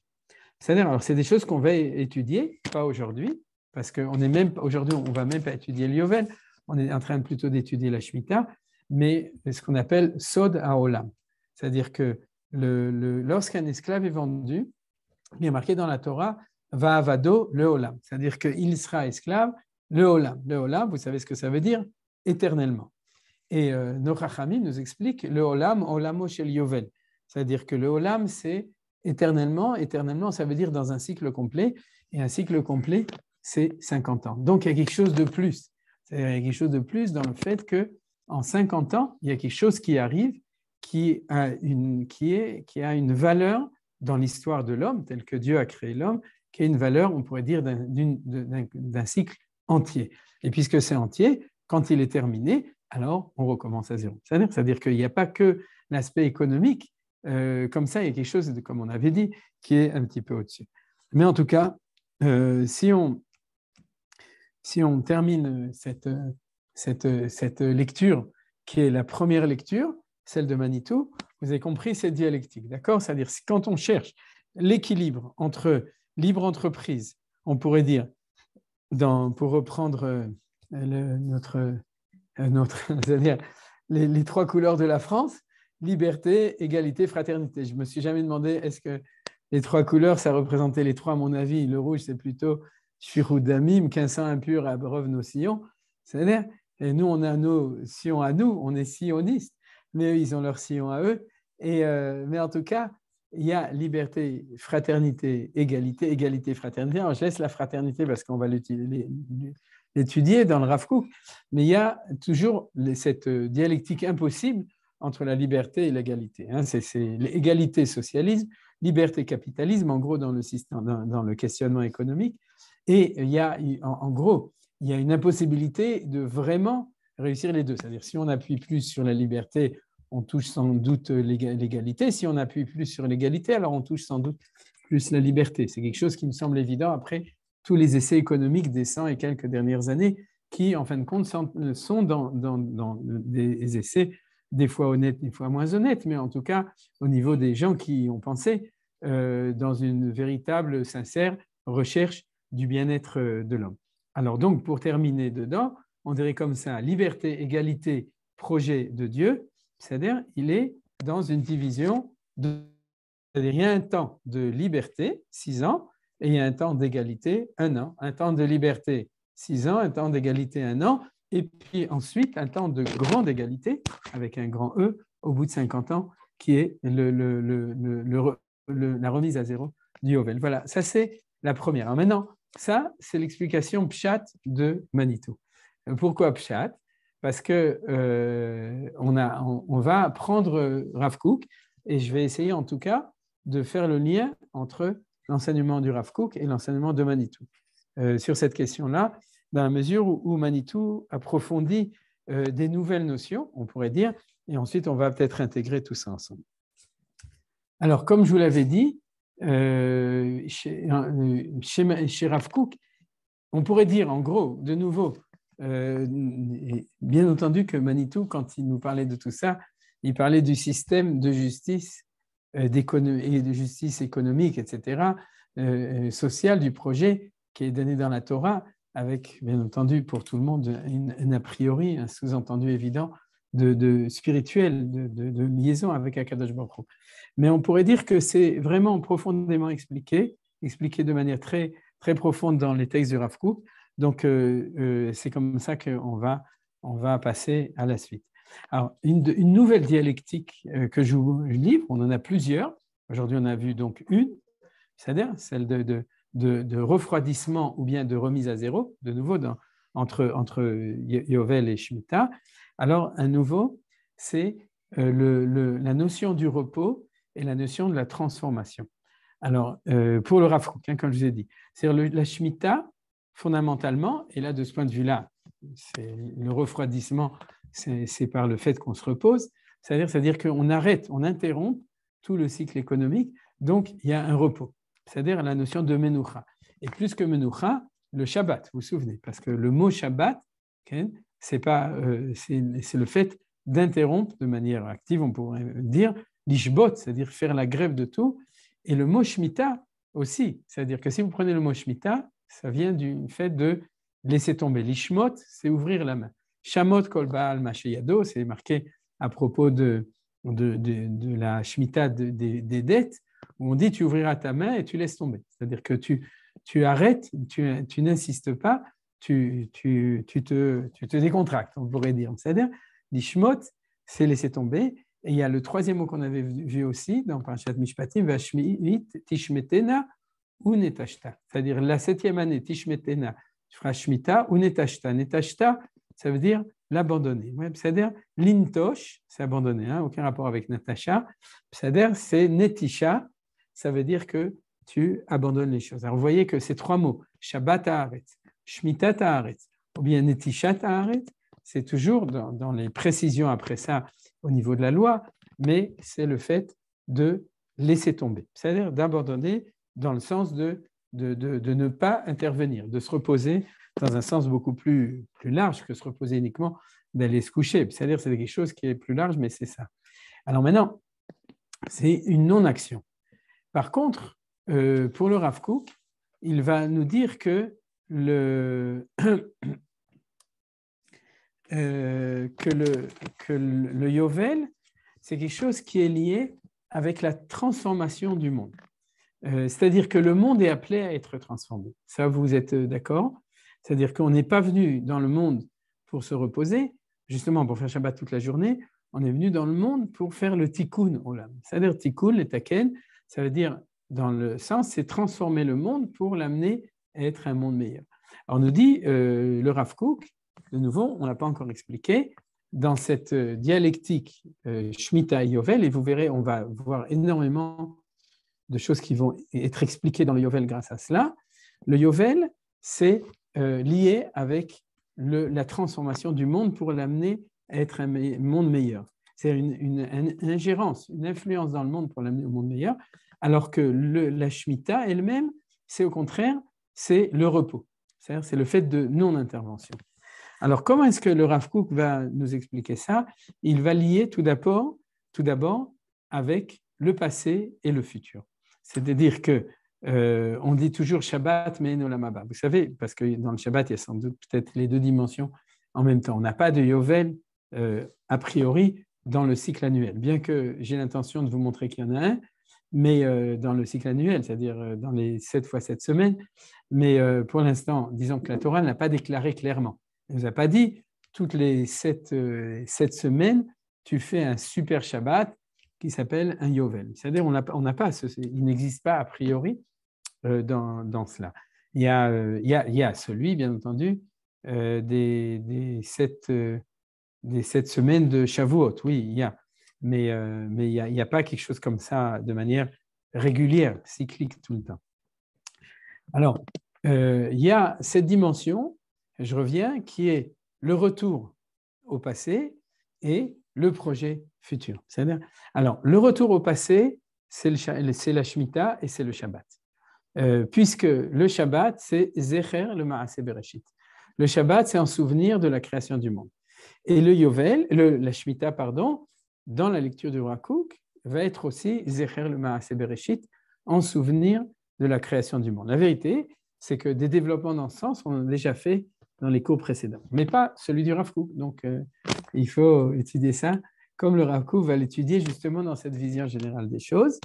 C'est-à-dire, alors c'est des choses qu'on va étudier, pas aujourd'hui, parce qu'aujourd'hui, on ne va même pas étudier le Yovel, on est en train plutôt d'étudier la Shemitah, mais ce qu'on appelle Sod HaOlam. C'est-à-dire que lorsqu'un esclave est vendu, il est marqué dans la Torah, Va'avado le Olam. C'est-à-dire qu'il sera esclave, le Olam. Le Olam, vous savez ce que ça veut dire? Éternellement. Et nos Chachamim nous expliquent le Olam, Olamo shel Yovel. C'est-à-dire que le Olam, c'est éternellement. Éternellement, ça veut dire dans un cycle complet. Et un cycle complet, c'est 50 ans. Donc, il y a quelque chose de plus. C'est-à-dire, il y a quelque chose de plus dans le fait qu'en 50 ans, il y a quelque chose qui arrive qui a une valeur dans l'histoire de l'homme, tel que Dieu a créé l'homme, qui a une valeur, on pourrait dire, d'un cycle entier. Et puisque c'est entier, quand il est terminé, alors on recommence à zéro. C'est-à-dire qu'il n'y a pas que l'aspect économique, comme ça, il y a quelque chose, comme on avait dit, qui est un petit peu au-dessus. Mais en tout cas, si on termine cette lecture, qui est la première lecture, celle de Manitou, vous avez compris cette dialectique, d'accord? C'est-à-dire quand on cherche l'équilibre entre libre entreprise, on pourrait dire, pour reprendre c'est-à-dire les 3 couleurs de la France, liberté, égalité, fraternité. Je ne me suis jamais demandé est-ce que les 3 couleurs, ça représentait les 3, à mon avis. Le rouge, c'est plutôt Shirou Damim, qu'un sang impur abreuve nos sillons. C'est-à-dire, et nous, on a nos sillons à nous, on est sionistes, mais eux, ils ont leurs sillons à eux. Mais en tout cas, il y a liberté, fraternité, égalité, égalité, fraternité. Alors, je laisse la fraternité parce qu'on va l'étudier dans le Rav Kook, mais il y a toujours cette dialectique impossible entre la liberté et l'égalité. C'est l'égalité socialisme, liberté, capitalisme, en gros, dans le système, dans le questionnement économique. Et il y a, en gros, il y a une impossibilité de vraiment réussir les deux. C'est-à-dire, si on appuie plus sur la liberté, on touche sans doute l'égalité. Si on appuie plus sur l'égalité, alors on touche sans doute plus la liberté. C'est quelque chose qui me semble évident après tous les essais économiques des 100 et quelques dernières années qui, en fin de compte, sont dans des essais des fois honnêtes, des fois moins honnêtes, mais en tout cas, au niveau des gens qui ont pensé dans une véritable, sincère recherche du bien-être de l'homme. Alors donc, pour terminer dedans, on dirait comme ça, liberté, égalité, projet de Dieu, c'est-à-dire il est dans une division, c'est-à-dire il y a un temps de liberté, 6 ans, et il y a un temps d'égalité, 1 an. Un temps de liberté, 6 ans, un temps d'égalité, 1 an, et puis ensuite un temps de grande égalité, avec un grand E, au bout de 50 ans, qui est la remise à zéro du Yovel. Voilà, ça c'est la première. Alors maintenant, ça c'est l'explication Pshat de Manitou. Pourquoi Pshat? Parce que on va prendre Rav Kook, et je vais essayer en tout cas de faire le lien entre l'enseignement du Rav Kook et l'enseignement de Manitou. Sur cette question-là, dans la mesure où Manitou approfondit des nouvelles notions, on pourrait dire, et ensuite on va peut-être intégrer tout ça ensemble. Alors, comme je vous l'avais dit, chez Rav Kook, on pourrait dire en gros, de nouveau, bien entendu que Manitou, quand il nous parlait de tout ça, il parlait du système de justice et de justice économique, etc., sociale du projet qui est donné dans la Torah, avec, bien entendu, pour tout le monde, un a priori, un sous-entendu évident de spirituel, de liaison avec Akadosh Baruch Hu. Mais on pourrait dire que c'est vraiment profondément expliqué de manière très, très profonde dans les textes du Rav Kook. Donc, c'est comme ça qu'on va passer à la suite. Alors, une nouvelle dialectique que je vous livre, on en a plusieurs. Aujourd'hui, on a vu donc une, c'est-à-dire celle de refroidissement ou bien de remise à zéro, de nouveau entre Yovel et Shemitah. Alors, à nouveau, c'est la notion du repos et la notion de la transformation. Alors, pour le Rav Kook, comme je vous ai dit, c'est-à-dire la Shemitah, fondamentalement, et là, de ce point de vue-là, c'est le refroidissement, c'est par le fait qu'on se repose, c'est-à-dire qu'on arrête, on interrompt tout le cycle économique, donc il y a un repos, c'est-à-dire la notion de Menoucha. Et plus que Menoucha, le Shabbat, vous vous souvenez, parce que le mot Shabbat, c'est le fait d'interrompre de manière active, on pourrait dire, l'ishbot, c'est-à-dire faire la grève de tout, et le mot Shemitah aussi, c'est-à-dire que si vous prenez le mot Shemitah, ça vient du fait de laisser tomber. L'ishmot, c'est ouvrir la main. Shamot kol baal masheyado, c'est marqué à propos de la Shemitah des dettes, où on dit tu ouvriras ta main et tu laisses tomber. C'est-à-dire que tu arrêtes, tu n'insistes pas, tu te décontractes, on pourrait dire. C'est-à-dire, l'ishmot, c'est laisser tomber. Et il y a le troisième mot qu'on avait vu aussi dans Parashat Mishpatim, Vashmit tishmetena ou netashta. C'est-à-dire la 7e année, tishmetena, tu feras shmita ou netashta. Netashta, ça veut dire l'abandonner. C'est-à-dire l'intosh, c'est abandonner, aucun rapport avec Natasha. C'est-à-dire c'est netisha, ça veut dire que tu abandonnes les choses. Alors vous voyez que ces 3 mots, Shabbat haaretz, Shmita haaretz, ou bien netisha haaretz, c'est toujours dans les précisions après ça au niveau de la loi, mais c'est le fait de laisser tomber, c'est-à-dire d'abandonner dans le sens de ne pas intervenir, de se reposer dans un sens beaucoup plus large que se reposer uniquement d'aller se coucher. C'est-à-dire c'est quelque chose qui est plus large, mais c'est ça. Alors maintenant, c'est une non-action. Par contre, pour le Rav Kook, il va nous dire que le Yovel, c'est quelque chose qui est lié avec la transformation du monde. C'est-à-dire que le monde est appelé à être transformé. Ça, vous êtes d'accord? C'est-à-dire qu'on n'est pas venu dans le monde pour se reposer, justement pour faire Shabbat toute la journée, on est venu dans le monde pour faire le tikkun olam. C'est-à-dire tikkun, le taken, ça veut dire, dans le sens, c'est transformer le monde pour l'amener à être un monde meilleur. Alors, on nous dit, le Rav Kook, de nouveau, on ne l'a pas encore expliqué, dans cette dialectique Shemitah et Yovel, et vous verrez, on va voir énormément de choses qui vont être expliquées dans le Yovel grâce à cela. Le Yovel, c'est lié avec la transformation du monde pour l'amener à être un monde meilleur. C'est une ingérence, une influence dans le monde pour l'amener au monde meilleur, alors que la Shemitah elle-même, c'est au contraire, c'est le repos. C'est-à-dire, c'est le fait de non-intervention. Alors, comment est-ce que le Rav Kook va nous expliquer ça? Il va lier tout d'abord avec le passé et le futur. C'est-à-dire que on dit toujours Shabbat, mais Olam Haba. Vous savez, parce que dans le Shabbat, il y a sans doute peut-être les deux dimensions en même temps. On n'a pas de Yovel a priori dans le cycle annuel, bien que j'ai l'intention de vous montrer qu'il y en a un, mais dans le cycle annuel, c'est-à-dire dans les 7 fois 7 semaines. Mais pour l'instant, disons que la Torah ne l'a pas déclaré clairement. Elle ne nous a pas dit, toutes les 7 semaines, tu fais un super Shabbat qui s'appelle un Yovel. C'est-à-dire, on n'a pas, il n'existe pas a priori dans cela. Il y a celui, bien entendu, des 7 semaines de Shavuot, oui, il y a. Mais il n'y a pas quelque chose comme ça de manière régulière, cyclique tout le temps. Alors, il y a cette dimension, je reviens, qui est le retour au passé et le projet futur. C'est-à-dire, alors, le retour au passé, c'est la Shemitah et c'est le Shabbat. Puisque le Shabbat, c'est Zecher le Maaseh Bereshit. Le Shabbat, c'est en souvenir de la création du monde. Et le Yovel, la Shemitah, pardon, dans la lecture du Rav Kook, va être aussi Zecher le Maaseh Bereshit, en souvenir de la création du monde. La vérité, c'est que des développements dans ce sens, on en a déjà fait dans les cours précédents, mais pas celui du Rav Kook. Donc, il faut étudier ça comme le Rav Kook va l'étudier justement dans cette vision générale des choses.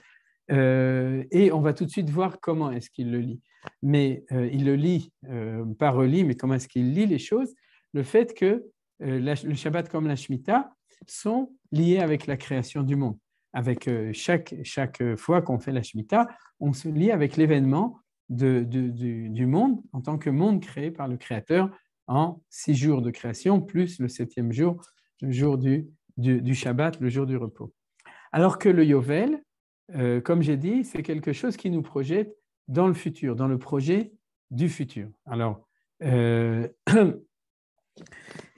Et on va tout de suite voir comment est-ce qu'il le lit. Mais il le lit, pas relit, mais comment est-ce qu'il lit les choses. Le fait que le Shabbat comme la Shemitah sont liés avec la création du monde. Avec chaque fois qu'on fait la Shemitah, on se lie avec l'événement du monde en tant que monde créé par le Créateur en 6 jours de création, plus le 7e jour, le jour du Shabbat, le jour du repos. Alors que le Yovel, comme j'ai dit, c'est quelque chose qui nous projette dans le futur, dans le projet du futur. Alors, il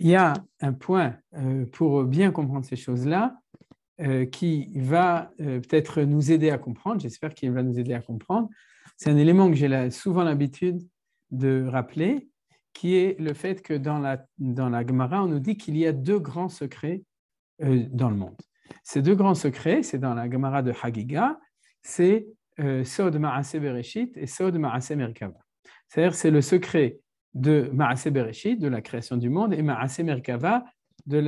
y a un point pour bien comprendre ces choses-là qui va peut-être nous aider à comprendre, j'espère qu'il va nous aider à comprendre. C'est un élément que j'ai souvent l'habitude de rappeler, qui est le fait que dans la Gemara, on nous dit qu'il y a 2 grands secrets dans le monde. Ces 2 grands secrets, c'est dans la Gemara de Hagiga, c'est Sod Maaseh Bereshit et Sod Maaseh Merkava. C'est-à-dire, c'est le secret de Maaseh Bereshit, de la création du monde, et Maaseh Merkava, de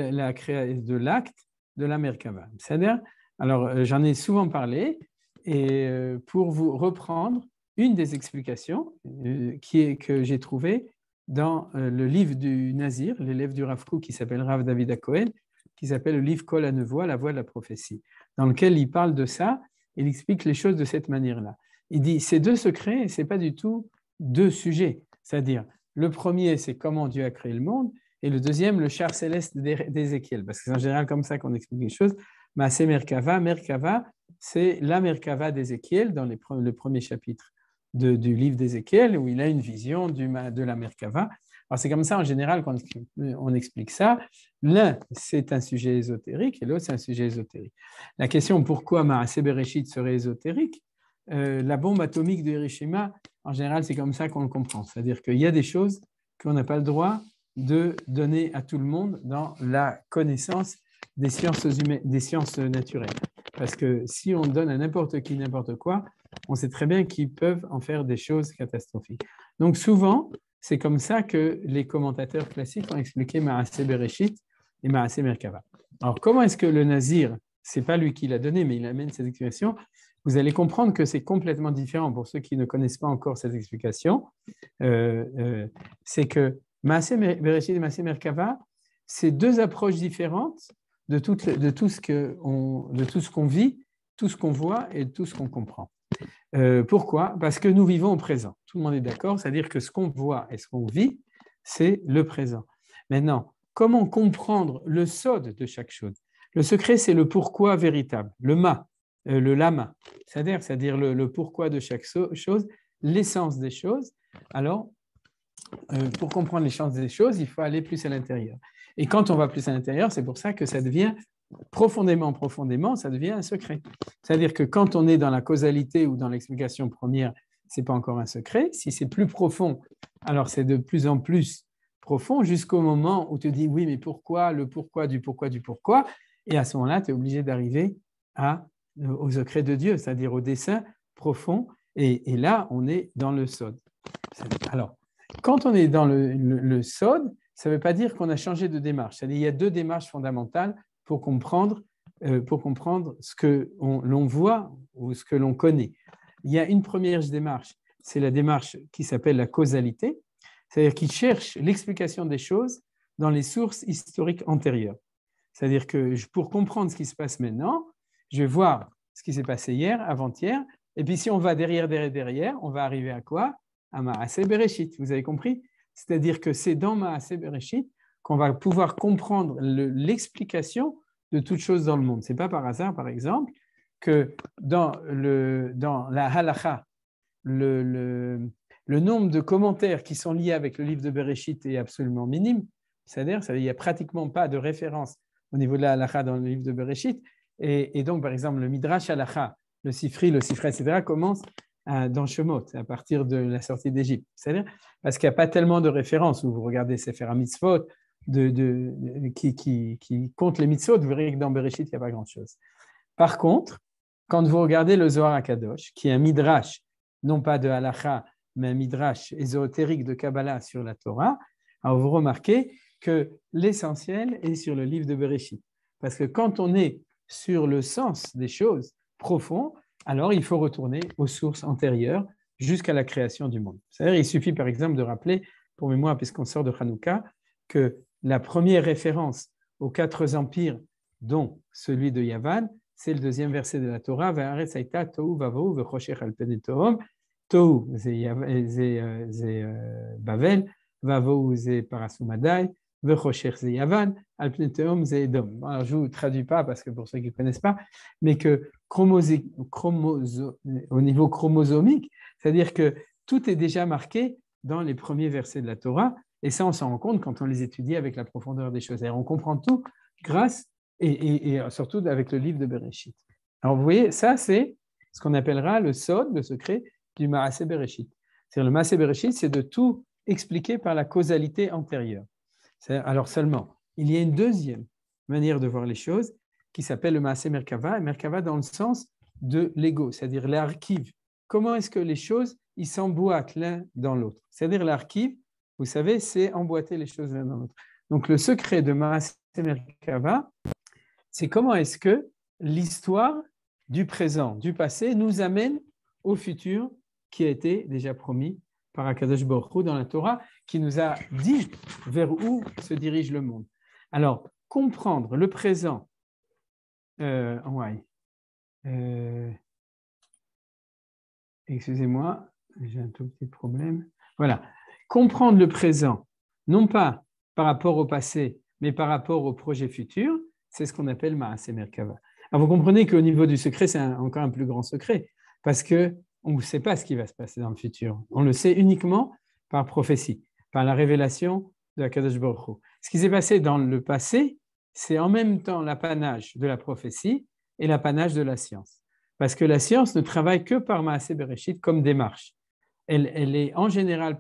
l'acte de la Merkava. C'est-à-dire, alors j'en ai souvent parlé, et pour vous reprendre une des explications que j'ai trouvées dans le livre du Nazir, l'élève du Rav Kook qui s'appelle Rav David HaKohen, qui s'appelle le livre Kol HaNevoah, la voix de la prophétie, dans lequel il parle de ça, il explique les choses de cette manière-là. Il dit, ces 2 secrets, ce n'est pas du tout 2 sujets, c'est-à-dire, le premier, c'est comment Dieu a créé le monde, et le deuxième, le char céleste d'Ézéchiel, parce que c'est en général comme ça qu'on explique les choses. Maaseh Merkava, Merkava, c'est la Merkava d'Ézéchiel, dans le premier chapitre du livre d'Ézéchiel, où il a une vision de la Merkava. Alors, c'est comme ça, en général, qu'on explique ça. L'un, c'est un sujet ésotérique, et l'autre, c'est un sujet ésotérique. La question, pourquoi Maaseh Bereshit serait ésotérique? La bombe atomique de Hiroshima, en général, c'est comme ça qu'on le comprend. C'est-à-dire qu'il y a des choses qu'on n'a pas le droit de donner à tout le monde dans la connaissance des sciences naturelles. Parce que si on donne à n'importe qui n'importe quoi, on sait très bien qu'ils peuvent en faire des choses catastrophiques. Donc souvent, c'est comme ça que les commentateurs classiques ont expliqué Maaseh Bereshit et Maaseh Merkava. Alors comment est-ce que le Nazir, c'est pas lui qui l'a donné, mais il amène cette explication, vous allez comprendre que c'est complètement différent pour ceux qui ne connaissent pas encore cette explication. C'est que Maaseh Bereshit et Maaseh Merkava, c'est 2 approches différentes de tout ce qu'on vit, tout ce qu'on voit et tout ce qu'on comprend. Pourquoi? Parce que nous vivons au présent. Tout le monde est d'accord, c'est-à-dire que ce qu'on voit et ce qu'on vit, c'est le présent. Maintenant, comment comprendre le sod de chaque chose? Le secret, c'est le pourquoi véritable, le ma. le lama, c'est-à-dire le pourquoi de chaque chose, l'essence des choses. Alors, pour comprendre l'essence des choses, il faut aller plus à l'intérieur. Et quand on va plus à l'intérieur, c'est pour ça que ça devient profondément, ça devient un secret. C'est-à-dire que quand on est dans la causalité ou dans l'explication première, ce n'est pas encore un secret. Si c'est plus profond, alors c'est de plus en plus profond jusqu'au moment où tu te dis oui, mais pourquoi, le pourquoi du pourquoi du pourquoi. Et à ce moment-là, tu es obligé d'arriver au secret de Dieu, c'est-à-dire au dessein profond. Et là, on est dans le sod. Alors, quand on est dans le sod, ça ne veut pas dire qu'on a changé de démarche. C'est-à-dire qu'il y a deux démarches fondamentales pour comprendre ce que l'on voit ou ce que l'on connaît. Il y a une première démarche, c'est la démarche qui s'appelle la causalité, c'est-à-dire qui cherche l'explication des choses dans les sources historiques antérieures. C'est-à-dire que pour comprendre ce qui se passe maintenant, je vais voir ce qui s'est passé hier, avant-hier, et puis si on va derrière, on va arriver à quoi? À Maaseh Bereshit, vous avez compris? C'est-à-dire que c'est dans Maaseh Bereshit qu'on va pouvoir comprendre l'explication de toutes choses dans le monde. Ce n'est pas par hasard, par exemple, que dans la halakha, le nombre de commentaires qui sont liés avec le livre de Bereshit est absolument minime. C'est-à-dire qu'il n'y a pratiquement pas de référence au niveau de la halakha dans le livre de Bereshit. Et donc, par exemple, le Midrash halakha, le Sifri, etc., commence dans Shemot, à partir de la sortie d'Égypte. C'est-à-dire parce qu'il n'y a pas tellement de références. Où vous regardez Sefer HaMitzvot, qui comptent les mitzvot, vous verrez que dans Bereshit, il n'y a pas grand-chose. Par contre, quand vous regardez le Zohar HaKadosh, qui est un midrash, non pas de halakha, mais un midrash ésotérique de Kabbalah sur la Torah, alors vous remarquez que l'essentiel est sur le livre de Bereshit. Parce que quand on est sur le sens des choses profond, alors il faut retourner aux sources antérieures jusqu'à la création du monde. C'est-à-dire, il suffit par exemple de rappeler, pour mémoire, puisqu'on sort de Hanouka, que la première référence aux 4 empires, dont celui de Yavan, c'est le 2e verset de la Torah, Va'aretz hayta tohu vavohu v'choshech al pnei tehom. Tohu, c'est Bavel, vavohu, c'est Parasumadai, v'choshech, c'est Yavan, al pnei tehom, c'est Edom. Alors, je ne vous traduis pas, parce que pour ceux qui ne connaissent pas, mais que au niveau chromosomique, c'est-à-dire que tout est déjà marqué dans les premiers versets de la Torah, et ça, on s'en rend compte quand on les étudie avec la profondeur des choses. On comprend tout grâce et surtout avec le livre de Bereshit. Alors, vous voyez, ça, c'est ce qu'on appellera le sod, le secret du Maaseh Bereshit. C'est-à-dire, le Maaseh Bereshit, c'est de tout expliquer par la causalité antérieure. Alors seulement, il y a une deuxième manière de voir les choses qui s'appelle le Maaseh Merkava, et Merkava dans le sens de l'ego, c'est-à-dire l'archive. Comment est-ce que les choses, ils s'emboîtent l'un dans l'autre? C'est-à-dire l'archive, vous savez, c'est emboîter les choses l'un dans l'autre. Donc, le secret de Maaseh Merkava, c'est comment est-ce que l'histoire du présent, du passé, nous amène au futur qui a été déjà promis par Akadosh Baruch Hu dans la Torah, qui nous a dit vers où se dirige le monde. Alors, comprendre le présent, excusez-moi, j'ai un tout petit problème. Voilà. Comprendre le présent, non pas par rapport au passé, mais par rapport au projet futur, c'est ce qu'on appelle Maaseh Merkava. Alors, vous comprenez qu'au niveau du secret, c'est encore un plus grand secret, parce qu'on ne sait pas ce qui va se passer dans le futur. On le sait uniquement par prophétie, par la révélation de Akadosh Baruch Hu. Ce qui s'est passé dans le passé, c'est en même temps l'apanage de la prophétie et l'apanage de la science. Parce que la science ne travaille que par Maaseh Bereshit comme démarche. Elle est en général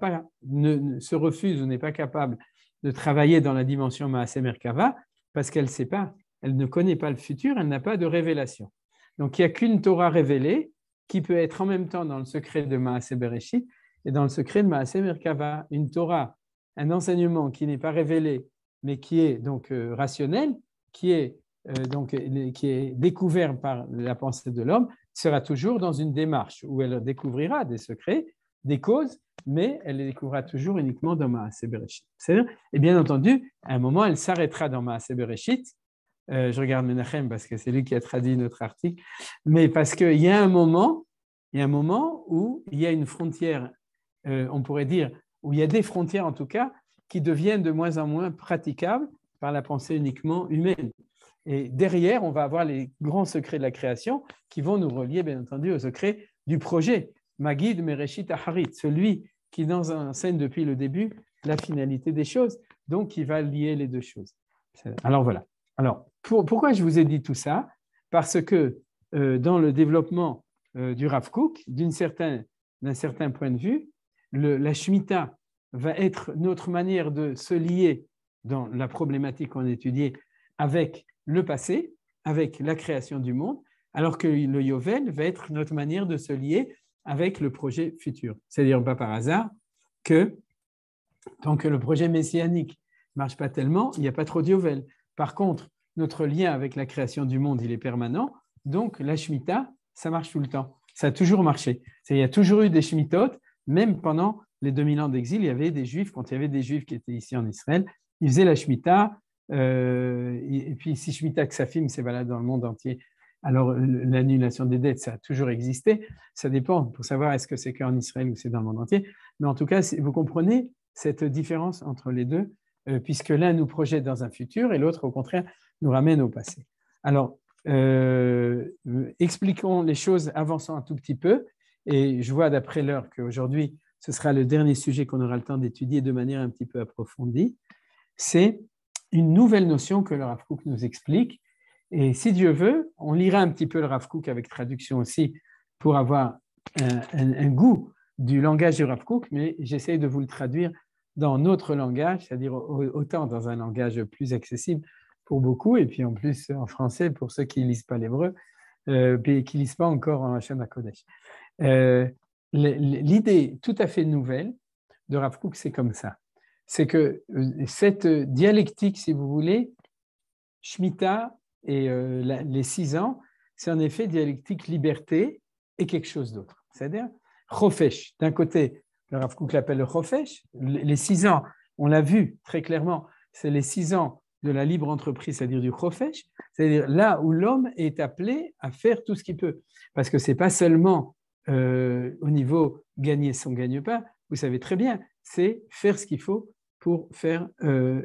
se refuse ou n'est pas capable de travailler dans la dimension Maaseh Merkava parce qu'elle ne sait pas, elle ne connaît pas le futur, elle n'a pas de révélation. Donc il n'y a qu'une Torah révélée qui peut être en même temps dans le secret de Maaseh Bereshit et dans le secret de Maaseh Merkava. Une Torah, un enseignement qui n'est pas révélé, mais qui est donc rationnel, qui est découvert par la pensée de l'homme, sera toujours dans une démarche où elle découvrira des secrets, des causes, mais elle les découvrira toujours uniquement dans Maaseh Bereshit. Et bien entendu, à un moment, elle s'arrêtera dans Maaseh Bereshit. Je regarde Menachem parce que c'est lui qui a traduit notre article, mais parce qu'il y a un moment où il y a une frontière, on pourrait dire, où il y a des frontières en tout cas, qui deviennent de moins en moins praticables par la pensée uniquement humaine. Et derrière, on va avoir les grands secrets de la création qui vont nous relier, bien entendu, aux secrets du projet. Magid Mereshit Aharit, celui qui enseigne depuis le début la finalité des choses, donc qui va lier les deux choses. Alors voilà. Alors, pourquoi je vous ai dit tout ça? Parce que dans le développement du Rav Kook, d'un certain point de vue, la Shemitah va être notre manière de se lier dans la problématique qu'on a étudiée avec le passé, avec la création du monde, alors que le Yovel va être notre manière de se lier avec le projet futur. C'est-à-dire pas par hasard que tant que le projet messianique ne marche pas tellement, il n'y a pas trop de Yovel. Par contre, notre lien avec la création du monde, il est permanent, donc la Shemitah, ça marche tout le temps. Ça a toujours marché. Il y a toujours eu des Shemitot, même pendant les 2000 ans d'exil, il y avait des Juifs, quand il y avait des Juifs qui étaient ici en Israël, ils faisaient la Shemitah, et puis si Shemitah Ksafim, c'est valable dans le monde entier, alors l'annulation des dettes, ça a toujours existé. Ça dépend pour savoir est-ce que c'est qu'en Israël ou c'est dans le monde entier. Mais en tout cas, vous comprenez cette différence entre les deux, puisque l'un nous projette dans un futur et l'autre, au contraire, nous ramène au passé. Alors, expliquons les choses, avançant un tout petit peu. Et je vois d'après l'heure qu'aujourd'hui, ce sera le dernier sujet qu'on aura le temps d'étudier de manière un petit peu approfondie. C'est une nouvelle notion que le Rav Kook nous explique. Et si Dieu veut, on lira un petit peu le Rav Kook avec traduction aussi pour avoir un goût du langage du Rav Kook, mais j'essaie de vous le traduire dans notre langage, c'est-à-dire autant dans un langage plus accessible pour beaucoup, et puis en plus en français pour ceux qui ne lisent pas l'hébreu, et qui ne lisent pas encore en Hashem HaKodesh. L'idée tout à fait nouvelle de Rav Kook, c'est comme ça. C'est que cette dialectique, si vous voulez, Shemitah et les 6 ans, c'est en effet dialectique liberté et quelque chose d'autre. C'est-à-dire Chofesh. D'un côté, le Rav Kook l'appelle le Chofesh. Les 6 ans, on l'a vu très clairement, c'est les 6 ans de la libre entreprise, c'est-à-dire du Chofesh, c'est-à-dire là où l'homme est appelé à faire tout ce qu'il peut. Parce que ce n'est pas seulement au niveau gagner son gagne-pain, vous savez très bien, c'est faire ce qu'il faut pour faire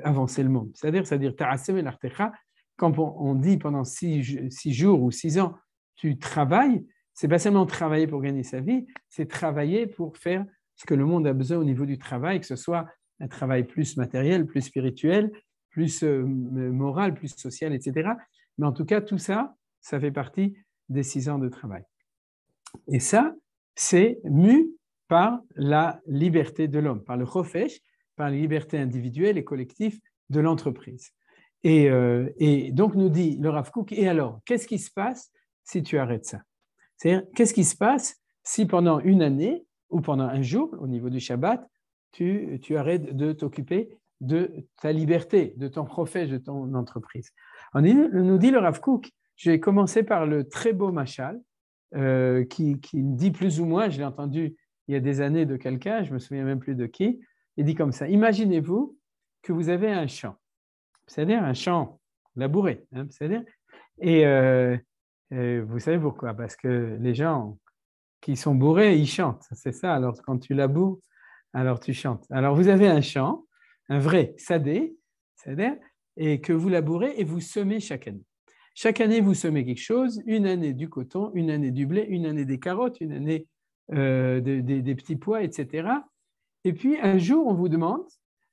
avancer le monde. C'est-à-dire Ta'asem el Artecha, quand on dit pendant 6 jours ou 6 ans, tu travailles, c'est pas seulement travailler pour gagner sa vie, c'est travailler pour faire ce que le monde a besoin au niveau du travail, que ce soit un travail plus matériel, plus spirituel, plus moral, plus social, etc. Mais en tout cas, tout ça, ça fait partie des 6 ans de travail. Et ça, c'est mu par la liberté de l'homme, par le chofesh, par la liberté individuelle et collective de l'entreprise. Et donc nous dit le Rav Kook, et alors, qu'est-ce qui se passe si tu arrêtes ça? C'est-à-dire, qu'est-ce qui se passe si pendant une année ou pendant un jour, au niveau du Shabbat, tu arrêtes de t'occuper de ta liberté, de ton chofesh, de ton entreprise? Nous dit le Rav Kook, je vais commencer par le très beau machal, qui dit plus ou moins, je l'ai entendu il y a des années de quelqu'un, je ne me souviens même plus de qui, il dit comme ça, imaginez-vous que vous avez un champ, c'est-à-dire un champ labouré, c'est-à-dire, et vous savez pourquoi? Parce que les gens qui sont bourrés, ils chantent, c'est ça, alors quand tu laboures, alors tu chantes. Alors vous avez un champ, un vrai sadé, c'est-à-dire, et que vous labourez et vous semez chaque année. Chaque année, vous semez quelque chose, une année du coton, une année du blé, une année des carottes, une année des petits pois, etc. Et puis, un jour, on vous demande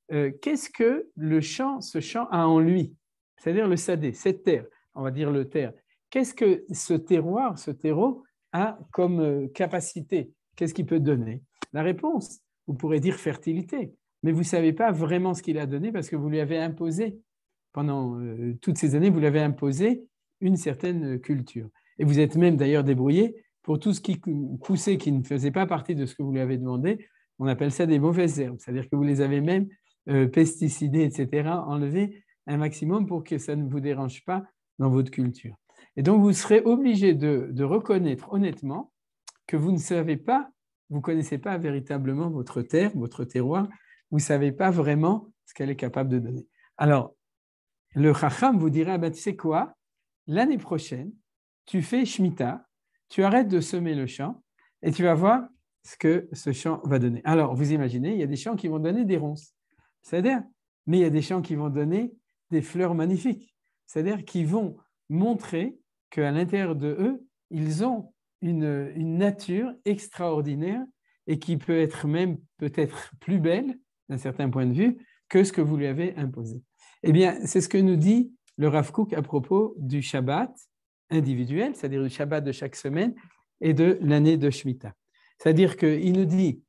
qu'est-ce que ce champ a en lui, c'est-à-dire le sadé, cette terre, on va dire le terre. Qu'est-ce que ce terroir, ce terreau a comme capacité? Qu'est-ce qu'il peut donner? La réponse, vous pourrez dire fertilité, mais vous ne savez pas vraiment ce qu'il a donné parce que vous lui avez imposé, pendant toutes ces années, vous lui avez imposé une certaine culture. Et vous êtes même d'ailleurs débrouillé pour tout ce qui poussait, qui ne faisait pas partie de ce que vous lui avez demandé. On appelle ça des mauvaises herbes, c'est-à-dire que vous les avez même pesticidés, etc., enlevés un maximum pour que ça ne vous dérange pas dans votre culture. Et donc, vous serez obligé de reconnaître honnêtement que vous ne savez pas, vous ne connaissez pas véritablement votre terre, votre terroir, vous ne savez pas vraiment ce qu'elle est capable de donner. Alors, le Chacham vous dira, tu sais quoi, l'année prochaine, tu fais Shemitah, tu arrêtes de semer le champ et tu vas voir ce que ce champ va donner. Alors, vous imaginez, il y a des champs qui vont donner des ronces, c'est-à-dire, mais il y a des champs qui vont donner des fleurs magnifiques. c'est-à-dire qui vont montrer qu'à l'intérieur de eux, ils ont une nature extraordinaire et qui peut être même peut-être plus belle, d'un certain point de vue, que ce que vous lui avez imposé. Eh bien, c'est ce que nous dit le Rav Kook à propos du Shabbat individuel, c'est-à-dire du Shabbat de chaque semaine et de l'année de Shemitah. C'est-à-dire qu'il nous dit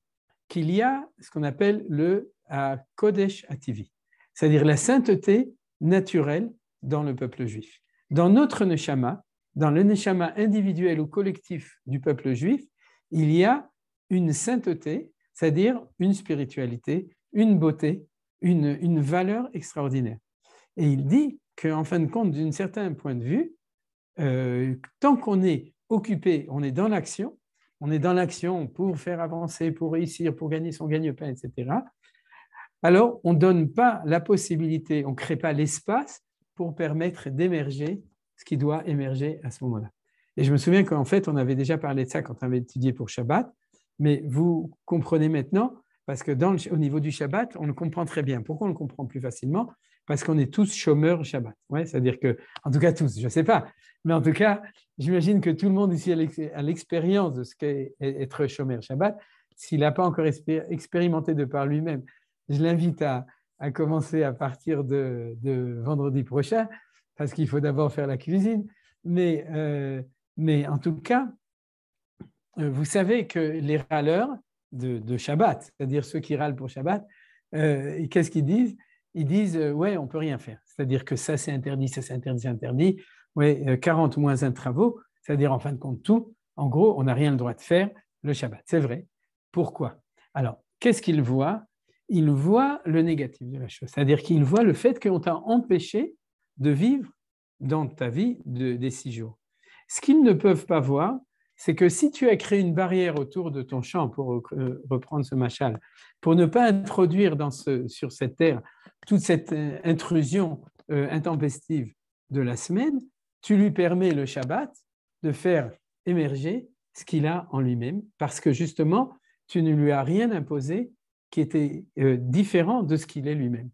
qu'il y a ce qu'on appelle le Kodesh Ativi, c'est-à-dire la sainteté naturelle dans le peuple juif. Dans notre Neshama, dans le Neshama individuel ou collectif du peuple juif, il y a une sainteté, c'est-à-dire une spiritualité, une beauté, une valeur extraordinaire. Et il dit qu'en fin de compte, d'un certain point de vue, tant qu'on est occupé, on est dans l'action pour faire avancer, pour réussir, pour gagner son gagne-pain, etc., alors on ne donne pas la possibilité, on ne crée pas l'espace pour permettre d'émerger ce qui doit émerger à ce moment-là. Et je me souviens qu'en fait, on avait déjà parlé de ça quand on avait étudié pour Shabbat, mais vous comprenez maintenant, parce que au niveau du Shabbat, on le comprend très bien. Pourquoi on le comprend plus facilement? Parce qu'on est tous chômeurs Shabbat. Ouais, c'est-à-dire que, en tout cas tous, je ne sais pas, mais en tout cas, j'imagine que tout le monde ici a l'expérience de ce qu'est être chômeur Shabbat. S'il n'a pas encore expérimenté de par lui-même, je l'invite à commencer à partir de vendredi prochain, parce qu'il faut d'abord faire la cuisine. Mais en tout cas, vous savez que les râleurs de Shabbat, c'est-à-dire ceux qui râlent pour Shabbat, qu'est-ce qu'ils disent? Ils disent, ouais, on ne peut rien faire. C'est-à-dire que ça, c'est interdit, ça, c'est interdit, c'est interdit. Ouais, 40 moins 1 travaux, c'est-à-dire en fin de compte tout. En gros, on n'a rien le droit de faire le Shabbat. C'est vrai. Pourquoi? Alors, qu'est-ce qu'ils voient? Ils voient le négatif de la chose. C'est-à-dire qu'ils voient le fait qu'on t'a empêché de vivre dans ta vie des 6 jours. Ce qu'ils ne peuvent pas voir, c'est que si tu as créé une barrière autour de ton champ, pour reprendre ce machal, pour ne pas introduire sur cette terre toute cette intrusion intempestive de la semaine, tu lui permets le Shabbat de faire émerger ce qu'il a en lui-même, parce que justement, tu ne lui as rien imposé qui était différent de ce qu'il est lui-même.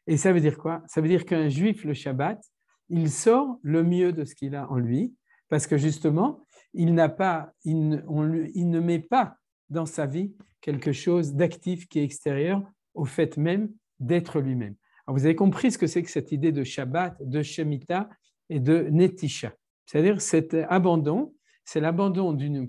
Et ça veut dire quoi? Ça veut dire qu'un juif, le Shabbat, il sort le mieux de ce qu'il a en lui, parce que justement, il ne met pas dans sa vie quelque chose d'actif qui est extérieur au fait même d'être lui-même. Alors vous avez compris ce que c'est que cette idée de Shabbat, de Shemitah et de Netisha. C'est-à-dire cet abandon, c'est l'abandon d'une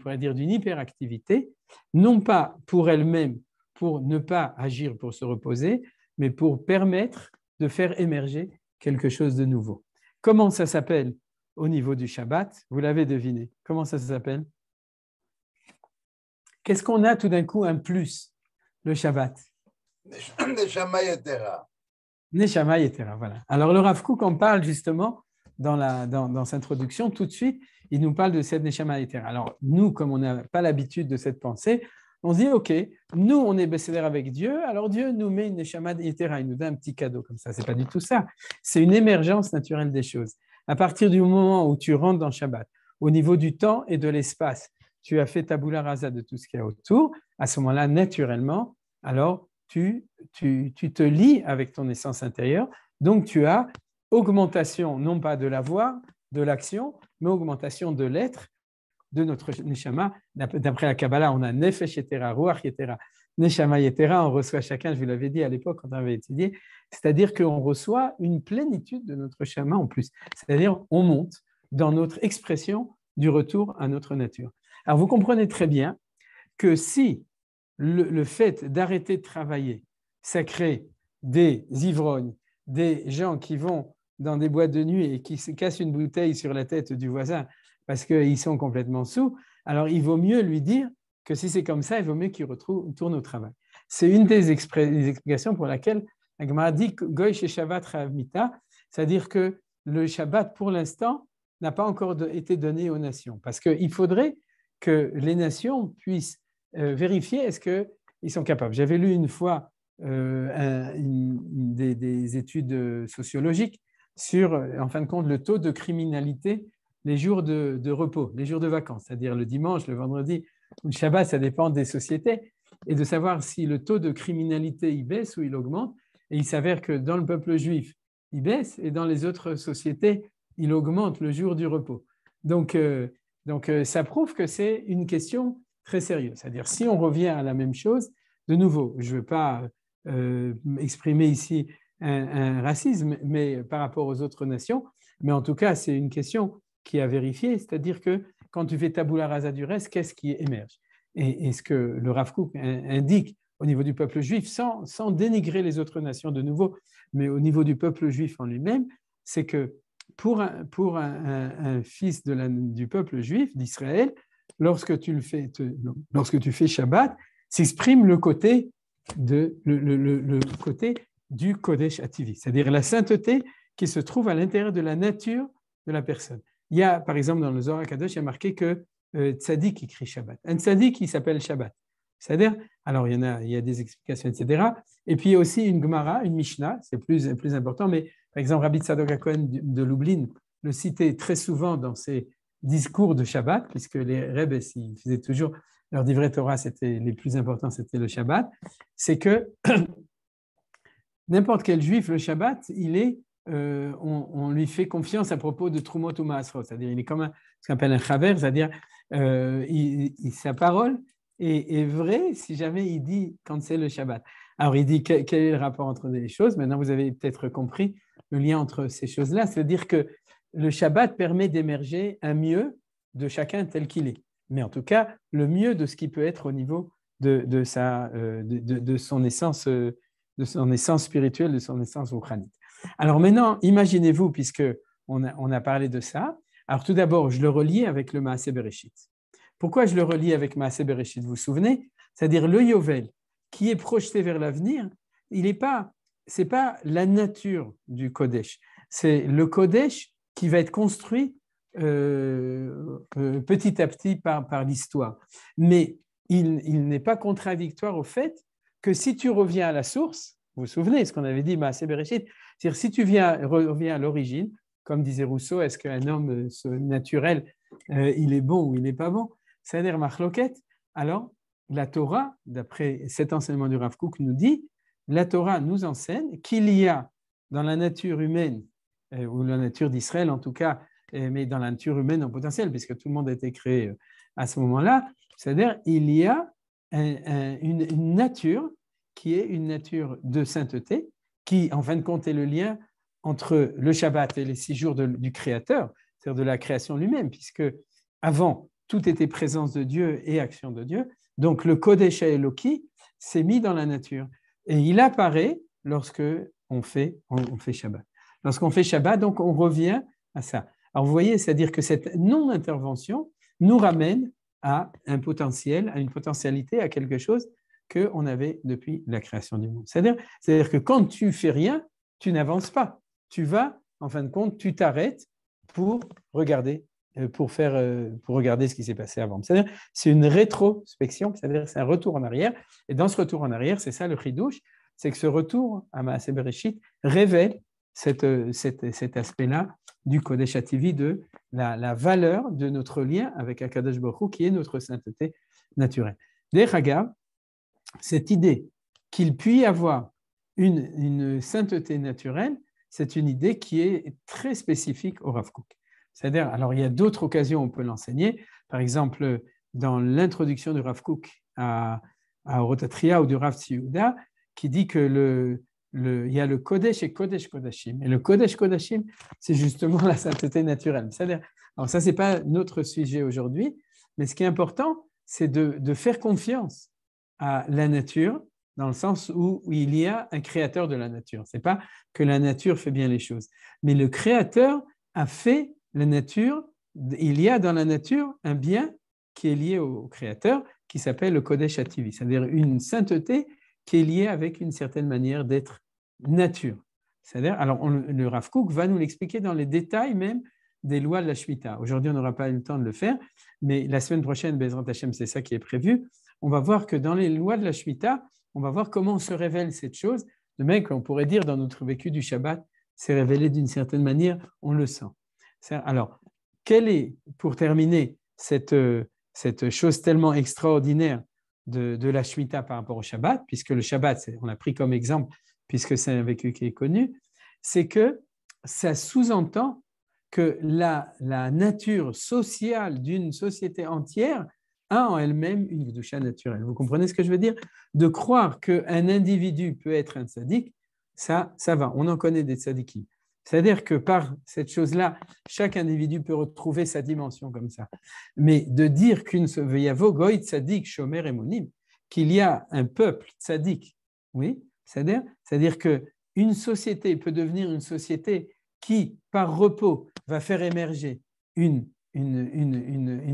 hyperactivité, non pas pour elle-même, pour ne pas agir pour se reposer, mais pour permettre de faire émerger quelque chose de nouveau. Comment ça s'appelle au niveau du Shabbat? Vous l'avez deviné. Comment ça s'appelle? Qu'est-ce qu'on a tout d'un coup un plus, le Shabbat? Neshama Yetera. Neshama Yetera, voilà. Alors le Rav Kook en parle justement dans sa introduction, tout de suite, il nous parle de cette Neshama Yetera. Alors nous, comme on n'a pas l'habitude de cette pensée, on se dit, OK, nous, on est bécédère avec Dieu, alors Dieu nous met une Neshama Yetera, il nous donne un petit cadeau comme ça. Ce n'est pas du tout ça. C'est une émergence naturelle des choses. À partir du moment où tu rentres dans Shabbat, au niveau du temps et de l'espace, tu as fait tabula rasa de tout ce qu'il y a autour, à ce moment-là, naturellement, alors tu te lies avec ton essence intérieure, donc tu as augmentation, non pas de la voix, de l'action, mais augmentation de l'être, de notre Neshama. D'après la Kabbalah, on a Nefesh Yetera, Ruach Yetera, Neshama Yetera, on reçoit chacun, je vous l'avais dit à l'époque quand on avait étudié, c'est-à-dire qu'on reçoit une plénitude de notre Neshama en plus. C'est-à-dire on monte dans notre expression du retour à notre nature. Alors vous comprenez très bien que si le fait d'arrêter de travailler, ça crée des ivrognes, des gens qui vont dans des boîtes de nuit et qui se cassent une bouteille sur la tête du voisin parce qu'ils sont complètement sous, alors il vaut mieux lui dire que si c'est comme ça, il vaut mieux qu'il retourne au travail. C'est une des explications pour laquelle la Gemara dit Goy chez Shabbat Chayav Mita, c'est-à-dire que le Shabbat, pour l'instant, n'a pas encore été donné aux nations. Parce qu'il faudrait que les nations puissent vérifier est-ce qu'ils sont capables. J'avais lu une fois des études sociologiques sur, en fin de compte, le taux de criminalité les jours de repos, les jours de vacances, c'est-à-dire le dimanche, le vendredi ou le Shabbat, ça dépend des sociétés, et de savoir si le taux de criminalité il baisse ou il augmente. Et il s'avère que dans le peuple juif, il baisse, et dans les autres sociétés, il augmente le jour du repos. Donc, ça prouve que c'est une question très sérieuse. C'est-à-dire, si on revient à la même chose, de nouveau, je ne veux pas exprimer ici un racisme mais par rapport aux autres nations, mais en tout cas, c'est une question qui a vérifié, c'est-à-dire que quand tu fais tabula rasa du reste, qu'est-ce qui émerge? Et ce que le Rav Kook indique au niveau du peuple juif, sans dénigrer les autres nations de nouveau, mais au niveau du peuple juif en lui-même, c'est que pour un fils du peuple juif, d'Israël, lorsque tu fais Shabbat, s'exprime le côté du Kodesh Hativi, c'est-à-dire la sainteté qui se trouve à l'intérieur de la nature de la personne. Il y a, par exemple, dans le Zohar HaKadosh, il y a marqué que Tzadik écrit Shabbat. Un Tzadik qui s'appelle Shabbat. C'est-à-dire, alors il y a des explications, etc. Et puis il y a aussi une Gemara, une Mishnah, c'est plus important, mais par exemple, Rabbi Tzadok HaKohen de Lublin le citait très souvent dans ses discours de Shabbat, puisque les Rebbe, ils faisaient toujours leur divrei Torah, les plus importants, c'était le Shabbat, c'est que n'importe quel juif, le Shabbat, on lui fait confiance à propos de Trumot ou Maasrot, c'est-à-dire il est comme ce qu'on appelle un chaver, c'est-à-dire sa parole est vraie si jamais il dit quand c'est le Shabbat. Alors il dit quel est le rapport entre les choses. Maintenant vous avez peut-être compris le lien entre ces choses-là, c'est-à-dire que le Shabbat permet d'émerger un mieux de chacun tel qu'il est, mais en tout cas le mieux de ce qui peut être au niveau de son essence. De son essence spirituelle, de son essence rouhanite. Alors maintenant, imaginez-vous, puisqu'on a parlé de ça, alors tout d'abord, je le relie avec le Maaseh Bereshit. Pourquoi je le relie avec Maaseh Bereshit? Vous vous souvenez? C'est-à-dire le Yovel, qui est projeté vers l'avenir, c'est pas la nature du Kodesh, c'est le Kodesh qui va être construit petit à petit par l'histoire. Mais il n'est pas contradictoire au fait que si tu reviens à la source, vous vous souvenez ce qu'on avait dit, Maaseh Bereshit, c'est-à-dire si tu reviens à l'origine, comme disait Rousseau, est-ce qu'un homme naturel, il est bon ou il n'est pas bon? C'est-à-dire Machloket. Alors, la Torah, d'après cet enseignement du Rav Kook, nous dit, la Torah nous enseigne qu'il y a dans la nature humaine, ou la nature d'Israël en tout cas, mais dans la nature humaine en potentiel, puisque tout le monde a été créé à ce moment-là, c'est-à-dire il y a une nature qui est une nature de sainteté, qui, en fin de compte, est le lien entre le Shabbat et les 6 jours du Créateur, c'est-à-dire de la création lui-même, puisque avant, tout était présence de Dieu et action de Dieu. Donc, le Kodesh Eloki s'est mis dans la nature. Et il apparaît lorsque on fait Shabbat. Lorsqu'on fait Shabbat, donc, on revient à ça. Alors, vous voyez, c'est-à-dire que cette non-intervention nous ramène à un potentiel, à une potentialité, à quelque chose qu'on avait depuis la création du monde. C'est-à-dire que quand tu fais rien, tu n'avances pas. Tu vas, en fin de compte, tu t'arrêtes pour regarder ce qui s'est passé avant. C'est-à-dire, c'est une rétrospection, c'est-à-dire c'est un retour en arrière. Et dans ce retour en arrière, c'est ça le chidouche, c'est que ce retour à Maaseh Bereshit révèle cet aspect-là du Kodesh Hativi, de la valeur de notre lien avec Akadosh Baruch Hu, qui est notre sainteté naturelle. Derech Hagav, cette idée qu'il puisse y avoir une sainteté naturelle, c'est une idée qui est très spécifique au Rav Kook. C'est-à-dire, alors il y a d'autres occasions où on peut l'enseigner. Par exemple, dans l'introduction du Rav Kook à Rotatria ou du Rav Tziyuda, qui dit que il y a le Kodesh et Kodesh Kodashim. Et le Kodesh Kodashim, c'est justement la sainteté naturelle. C'est-à-dire, alors ça, ce n'est pas notre sujet aujourd'hui, mais ce qui est important, c'est de faire confiance à la nature, dans le sens où il y a un créateur de la nature. Ce n'est pas que la nature fait bien les choses, mais le créateur a fait la nature. Il y a dans la nature un bien qui est lié au créateur, qui s'appelle le Kodesh Hativi, c'est-à-dire une sainteté qui est liée avec une certaine manière d'être nature. C'est-à-dire, alors le Rav Kook va nous l'expliquer dans les détails même des lois de la Shemitah. Aujourd'hui, on n'aura pas eu le temps de le faire, mais la semaine prochaine, Bezrat Hashem, c'est ça qui est prévu. On va voir que dans les lois de la Shemitah, on va voir comment se révèle cette chose. De même qu'on pourrait dire dans notre vécu du Shabbat, c'est révélé d'une certaine manière, on le sent. Alors, quelle est, pour terminer, cette chose tellement extraordinaire de la Shemitah par rapport au Shabbat, puisque le Shabbat, on l'a pris comme exemple, puisque c'est un vécu qui est connu, c'est que ça sous-entend que la nature sociale d'une société entière a en elle-même une kedusha naturelle. Vous comprenez ce que je veux dire? De croire qu'un individu peut être un tzaddik, ça va, on en connaît des tzaddikim. C'est-à-dire que par cette chose-là, chaque individu peut retrouver sa dimension comme ça. Mais de dire qu'il y a un peuple tzaddik, oui, c'est-à-dire qu'une société peut devenir une société qui, par repos, va faire émerger une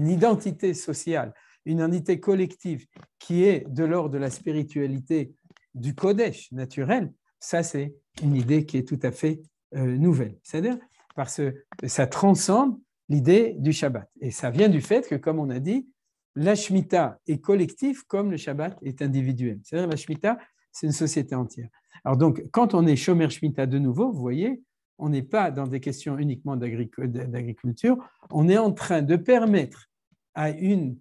identité sociale, une identité collective qui est de l'ordre de la spiritualité du Kodesh naturel, ça c'est une idée qui est tout à fait nouvelle. C'est-à-dire parce que ça transcende l'idée du Shabbat. Et ça vient du fait que, comme on a dit, la Shemitah est collective comme le Shabbat est individuel. C'est-à-dire la Shemitah, c'est une société entière. Alors donc, quand on est Shomer Shemitah de nouveau, vous voyez, on n'est pas dans des questions uniquement d'agriculture, on est en train de permettre à une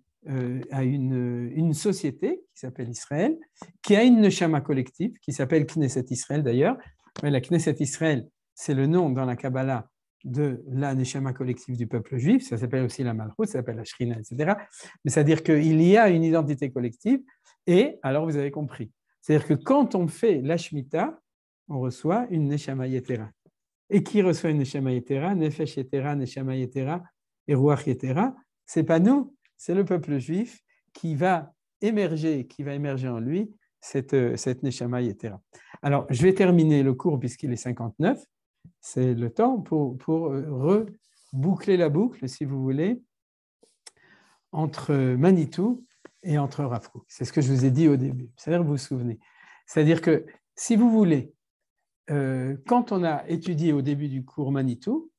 société qui s'appelle Israël, qui a une neshama collective, qui s'appelle Knesset Israël d'ailleurs. Mais la Knesset Israël, c'est le nom dans la Kabbalah de la neshama collective du peuple juif, ça s'appelle aussi la Malchut, ça s'appelle la Shrina, etc. Mais c'est-à-dire qu'il y a une identité collective, et alors vous avez compris. C'est-à-dire que quand on fait la Shemitah, on reçoit une neshama yetera. Et qui reçoit une neshama yetera? Nefesh yetera, neshama yetera et ruach yetera. C'est pas nous, c'est le peuple juif qui va émerger en lui cette neshama yetera. Alors, je vais terminer le cours puisqu'il est 59. C'est le temps pour reboucler la boucle, si vous voulez, entre Manitou et entre Rav Kook. C'est ce que je vous ai dit au début. C'est-à-dire, vous vous souvenez. C'est-à-dire que, si vous voulez, quand on a étudié au début du cours Manitou,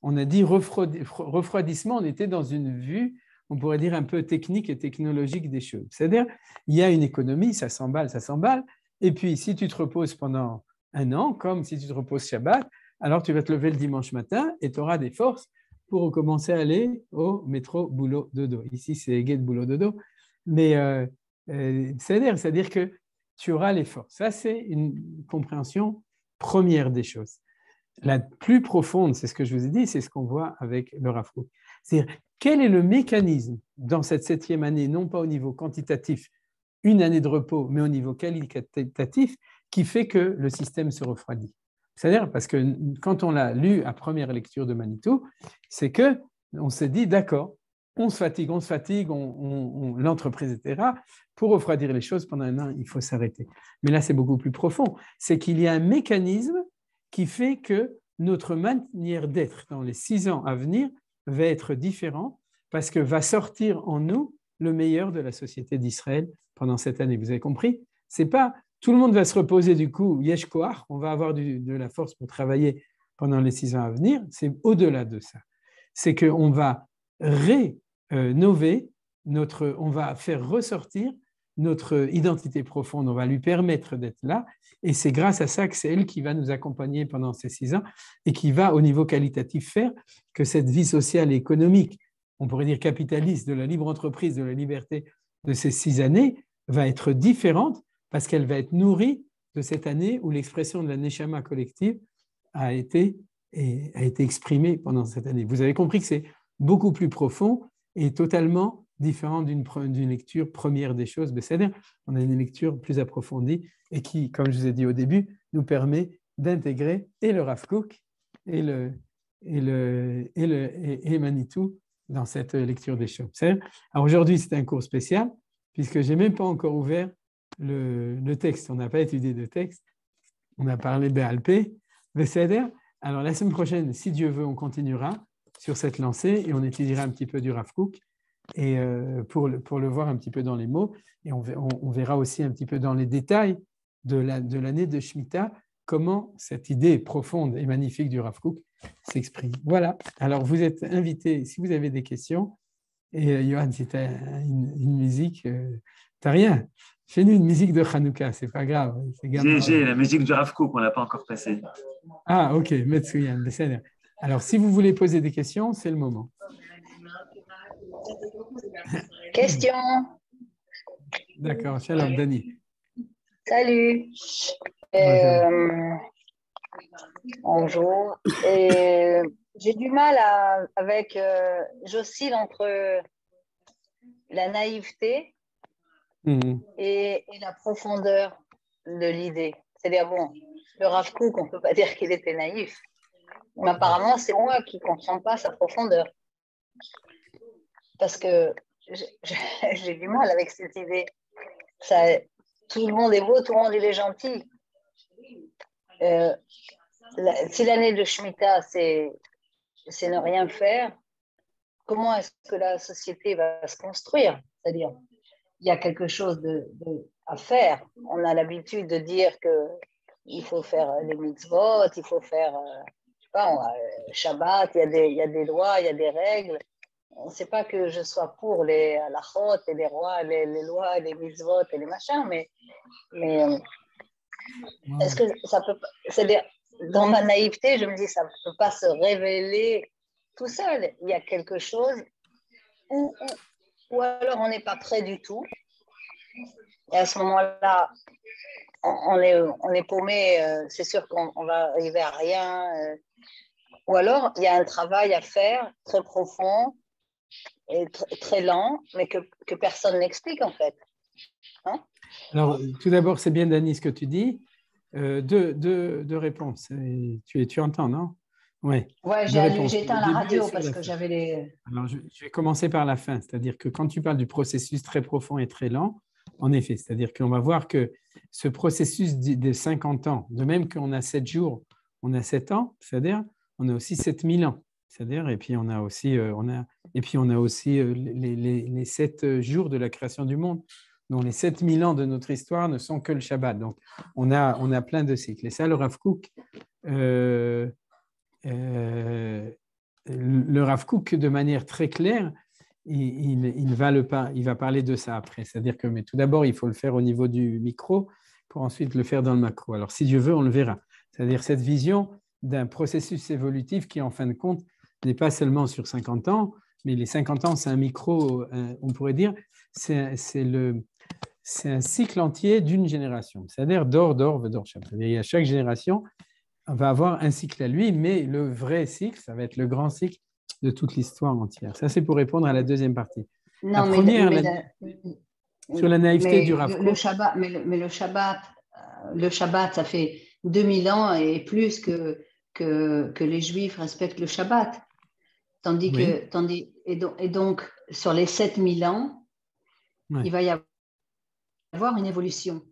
on a dit refroidissement, on était dans une vue, on pourrait dire un peu technique et technologique des choses. C'est-à-dire, il y a une économie, ça s'emballe, et puis si tu te reposes pendant un an, comme si tu te reposes Shabbat, alors tu vas te lever le dimanche matin et tu auras des forces pour recommencer à aller au métro boulot dodo. Ici, c'est Eguet boulot dodo, mais c'est-à-dire que tu auras les forces. Ça, c'est une compréhension première des choses. La plus profonde, c'est ce que je vous ai dit, c'est ce qu'on voit avec le Rav Kook. C'est-à-dire, quel est le mécanisme dans cette 7e année, non pas au niveau quantitatif, une année de repos, mais au niveau qualitatif, qui fait que le système se refroidit. C'est-à-dire, parce que quand on l'a lu à première lecture de Manitou, c'est qu'on s'est dit, d'accord, on se fatigue, l'entreprise, etc. Pour refroidir les choses pendant un an, il faut s'arrêter. Mais là, c'est beaucoup plus profond. C'est qu'il y a un mécanisme qui fait que notre manière d'être dans les 6 ans à venir va être différente parce que va sortir en nous le meilleur de la société d'Israël pendant cette année. Vous avez compris? C'est pas tout le monde va se reposer du coup, yesh koach, on va avoir de la force pour travailler pendant les 6 ans à venir. C'est au-delà de ça. C'est qu'on va rénover on va faire ressortir notre identité profonde, on va lui permettre d'être là, et c'est grâce à ça que c'est elle qui va nous accompagner pendant ces 6 ans et qui va, au niveau qualitatif, faire que cette vie sociale et économique, on pourrait dire capitaliste, de la libre entreprise, de la liberté de ces 6 années, va être différente parce qu'elle va être nourrie de cette année où l'expression de la neshama collective a été exprimée pendant cette année. Vous avez compris que c'est beaucoup plus profond et totalement différent d'une lecture première des choses. C'est-à-dire, on a une lecture plus approfondie et qui, comme je vous ai dit au début, nous permet d'intégrer et le Rav Kook et Manitou dans cette lecture des choses. Alors aujourd'hui, c'est un cours spécial puisque je n'ai même pas encore ouvert le texte. On n'a pas étudié de texte. On a parlé Béalpé. Alors la semaine prochaine, si Dieu veut, on continuera sur cette lancée et on étudiera un petit peu du Rav Kook et pour le voir un petit peu dans les mots, et on verra aussi un petit peu dans les détails de l'année de Shemitah, comment cette idée profonde et magnifique du Rav Kook s'exprime. Voilà, alors vous êtes invités, si vous avez des questions, et Johan, si tu as une musique, tu n'as rien, fais-nous une musique de Hanouka, c'est pas grave. J'ai la musique du Rav Kook, on ne l'a pas encore passée. Ah, ok, Metsuyan, alors si vous voulez poser des questions, c'est le moment. Question. D'accord, shalom, Dani. Salut. Bonjour. Et j'ai du mal avec. J'oscille entre la naïveté et la profondeur de l'idée. C'est-à-dire, bon, le Rav Kook, on ne peut pas dire qu'il était naïf. Mais apparemment, c'est moi qui ne comprends pas sa profondeur. Parce que j'ai du mal avec cette idée. Tout le monde est beau, tout le monde est gentil. Si l'année de Shemitah, c'est ne rien faire, comment est-ce que la société va se construire? C'est-à-dire, il y a quelque chose à faire. On a l'habitude de dire qu'il faut faire les mitzvot, il faut faire, je sais pas, Shabbat, il y a des lois, il y a des règles. On ne sait pas que je sois pour les halachot et les rois, les lois, les mitzvot et les machins, mais est-ce que ça peut pas, c'est-à-dire, dans ma naïveté, je me dis, ça ne peut pas se révéler tout seul. Il y a quelque chose ou alors on n'est pas prêt du tout. Et à ce moment-là, on est paumé, c'est sûr qu'on va arriver à rien. Ou alors, il y a un travail à faire très profond et très lent, mais que personne n'explique en fait. Hein? Alors, tout d'abord, c'est bien, Dani, ce que tu dis. Deux réponses. Tu entends, non? Oui. Ouais, j'ai éteint la radio parce que j'avais les... Alors, je vais commencer par la fin. C'est-à-dire que quand tu parles du processus très profond et très lent, en effet, c'est-à-dire qu'on va voir que ce processus de 50 ans, de même qu'on a 7 jours, on a 7 ans, c'est-à-dire on a aussi 7000 ans. C'est-à-dire, et puis on a aussi, les 7 jours de la création du monde, dont les 7000 ans de notre histoire ne sont que le Shabbat. Donc, on a plein de cycles. Et ça, le Rav Kook, le Rav Kook, de manière très claire, il va parler de ça après. C'est-à-dire que, mais tout d'abord, il faut le faire au niveau du micro pour ensuite le faire dans le macro. Alors, si Dieu veut, on le verra. C'est-à-dire cette vision d'un processus évolutif qui, en fin de compte, n'est pas seulement sur 50 ans, mais les 50 ans, c'est un micro, on pourrait dire, c'est un cycle entier d'une génération. C'est-à-dire d'or, et à chaque génération, on va avoir un cycle à lui, mais le vrai cycle, ça va être le grand cycle de toute l'histoire entière. Ça, c'est pour répondre à la deuxième partie. Non, la première, sur la naïveté du Rav Kook. Le Shabbat, ça fait 2000 ans et plus que les Juifs respectent le Shabbat. Et donc, sur les 7000 ans, il va y avoir une évolution.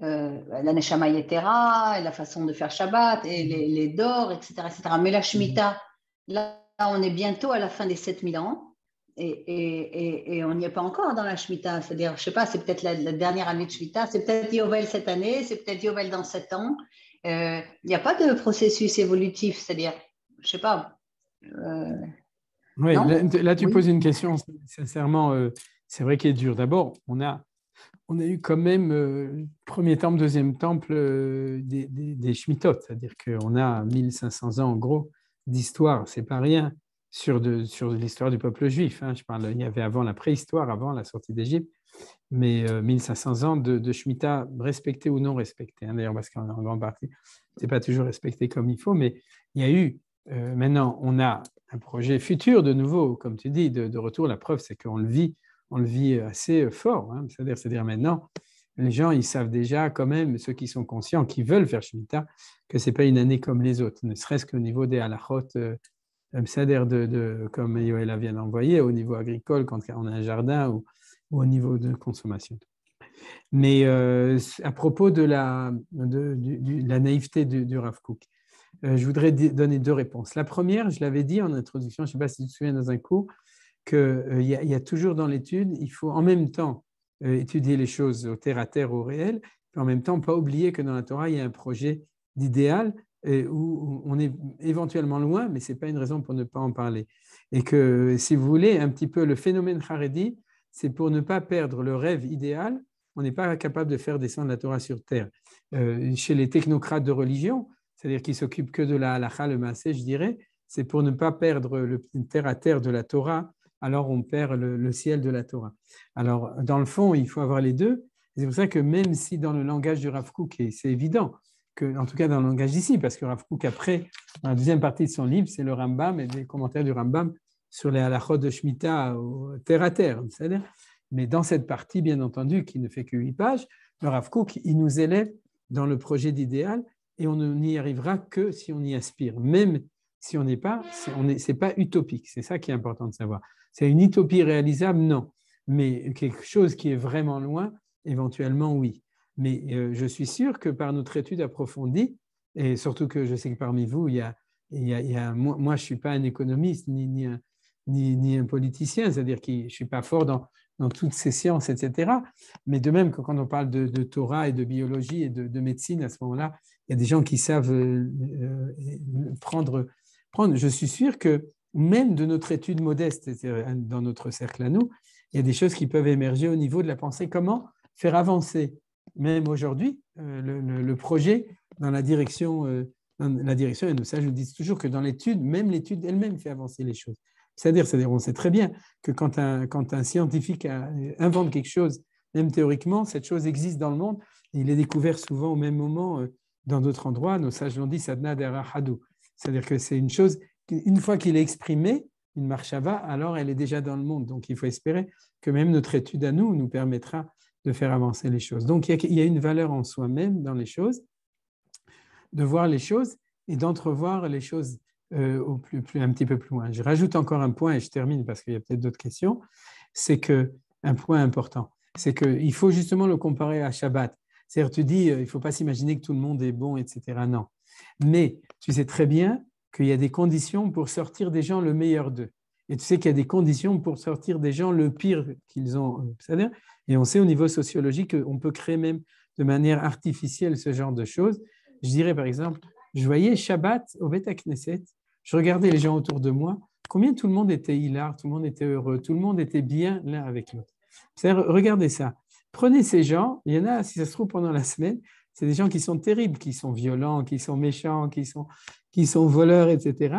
La Neshama Yetera, la façon de faire Shabbat, et les Dors, etc., etc. Mais la Shemitah, là, on est bientôt à la fin des 7000 ans. Et on n'y est pas encore dans la Shemitah. C'est-à-dire, je ne sais pas, c'est peut-être la dernière année de Shemitah, c'est peut-être Yovel cette année, c'est peut-être Yovel dans 7 ans. Il n'y a pas de processus évolutif, c'est-à-dire, je ne sais pas. Oui, là, tu poses une question, sincèrement, c'est vrai qu'elle est dure. D'abord, on a eu quand même premier temple, deuxième temple des Shemittot, c'est-à-dire qu'on a 1500 ans en gros d'histoire, c'est pas rien sur l'histoire du peuple juif. Hein. Je parle, il y avait avant la préhistoire, avant la sortie d'Égypte, mais 1500 ans de Shemitah respectés ou non respectés. Hein. D'ailleurs, parce qu'en grande partie, c'est pas toujours respecté comme il faut, mais il y a eu, maintenant, on a un projet futur de nouveau, comme tu dis, de retour. La preuve, c'est qu'on le vit assez fort. Hein. C'est-à-dire maintenant, les gens, ils savent déjà quand même, ceux qui sont conscients, qui veulent faire Shemitah, que ce n'est pas une année comme les autres, ne serait-ce qu'au niveau des halachot, comme Yoëlla vient d'envoyer, au niveau agricole, quand on a un jardin, ou au niveau de consommation. Mais à propos de la naïveté du Rav Kook, je voudrais donner 2 réponses. La première, je l'avais dit en introduction, je ne sais pas si tu te souviens dans un cours, qu'il y a toujours dans l'étude, il faut en même temps étudier les choses au terre-à-terre, au réel, et en même temps pas oublier que dans la Torah, il y a un projet d'idéal où on est éventuellement loin, mais ce n'est pas une raison pour ne pas en parler. Et que, si vous voulez, un petit peu le phénomène Haredi, c'est pour ne pas perdre le rêve idéal, on n'est pas capable de faire descendre la Torah sur terre. Chez les technocrates de religion, c'est-à-dire qui s'occupent que de la halakha, le maaseh, je dirais, c'est pour ne pas perdre le terre-à-terre de la Torah, alors on perd le ciel de la Torah. Alors, dans le fond, il faut avoir les deux. C'est pour ça que même si dans le langage du Rav Kook, et c'est évident, en tout cas dans le langage d'ici, parce que Rav Kook, après, dans la deuxième partie de son livre, c'est le Rambam et des commentaires du Rambam sur les halachot de Shemitah terre à terre. C'est-à-dire, mais dans cette partie, bien entendu, qui ne fait que 8 pages, le Rav Kook, il nous élève dans le projet d'idéal et on n'y arrivera que si on y aspire. Même si on n'est pas, c'est pas utopique. C'est ça qui est important de savoir. C'est une utopie réalisable? Non. Mais quelque chose qui est vraiment loin, éventuellement, oui. Mais je suis sûr que par notre étude approfondie, et surtout que je sais que parmi vous, il y a moi, je ne suis pas un économiste ni un politicien, c'est-à-dire que je ne suis pas fort dans toutes ces sciences, etc. Mais de même que quand on parle de Torah et de biologie et de médecine, à ce moment-là, il y a des gens qui savent prendre. Je suis sûr que même de notre étude modeste, dans notre cercle à nous, il y a des choses qui peuvent émerger au niveau de la pensée. Comment faire avancer, même aujourd'hui, le projet dans la direction, et nous, ça je dis toujours que dans l'étude, même l'étude elle-même fait avancer les choses. C'est-à-dire, on sait très bien que quand un scientifique invente quelque chose, même théoriquement, cette chose existe dans le monde, et il est découvert souvent au même moment dans d'autres endroits. Nos sages l'ont dit, sadna dera hadou. C'est-à-dire que c'est une chose, une fois qu'il est exprimé, une marchava, alors elle est déjà dans le monde. Donc, il faut espérer que même notre étude à nous permettra de faire avancer les choses. Donc, il y a une valeur en soi-même dans les choses, de voir les choses et d'entrevoir les choses un petit peu plus loin. Je rajoute encore un point et je termine parce qu'il y a peut-être d'autres questions. C'est qu'un point important, c'est qu'il faut justement le comparer à Shabbat. C'est-à-dire, tu dis, il ne faut pas s'imaginer que tout le monde est bon, etc. Non. Mais tu sais très bien qu'il y a des conditions pour sortir des gens le meilleur d'eux. Et tu sais qu'il y a des conditions pour sortir des gens le pire qu'ils ont. C'est-à-dire, et on sait au niveau sociologique qu'on peut créer même de manière artificielle ce genre de choses. Je dirais par exemple, je voyais Shabbat au Beth Knesset, je regardais les gens autour de moi, combien tout le monde était hilar, tout le monde était heureux, tout le monde était bien l'un avec l'autre. C'est-à-dire, regardez ça. Prenez ces gens, il y en a, si ça se trouve, pendant la semaine, c'est des gens qui sont terribles, qui sont violents, qui sont méchants, qui sont voleurs, etc.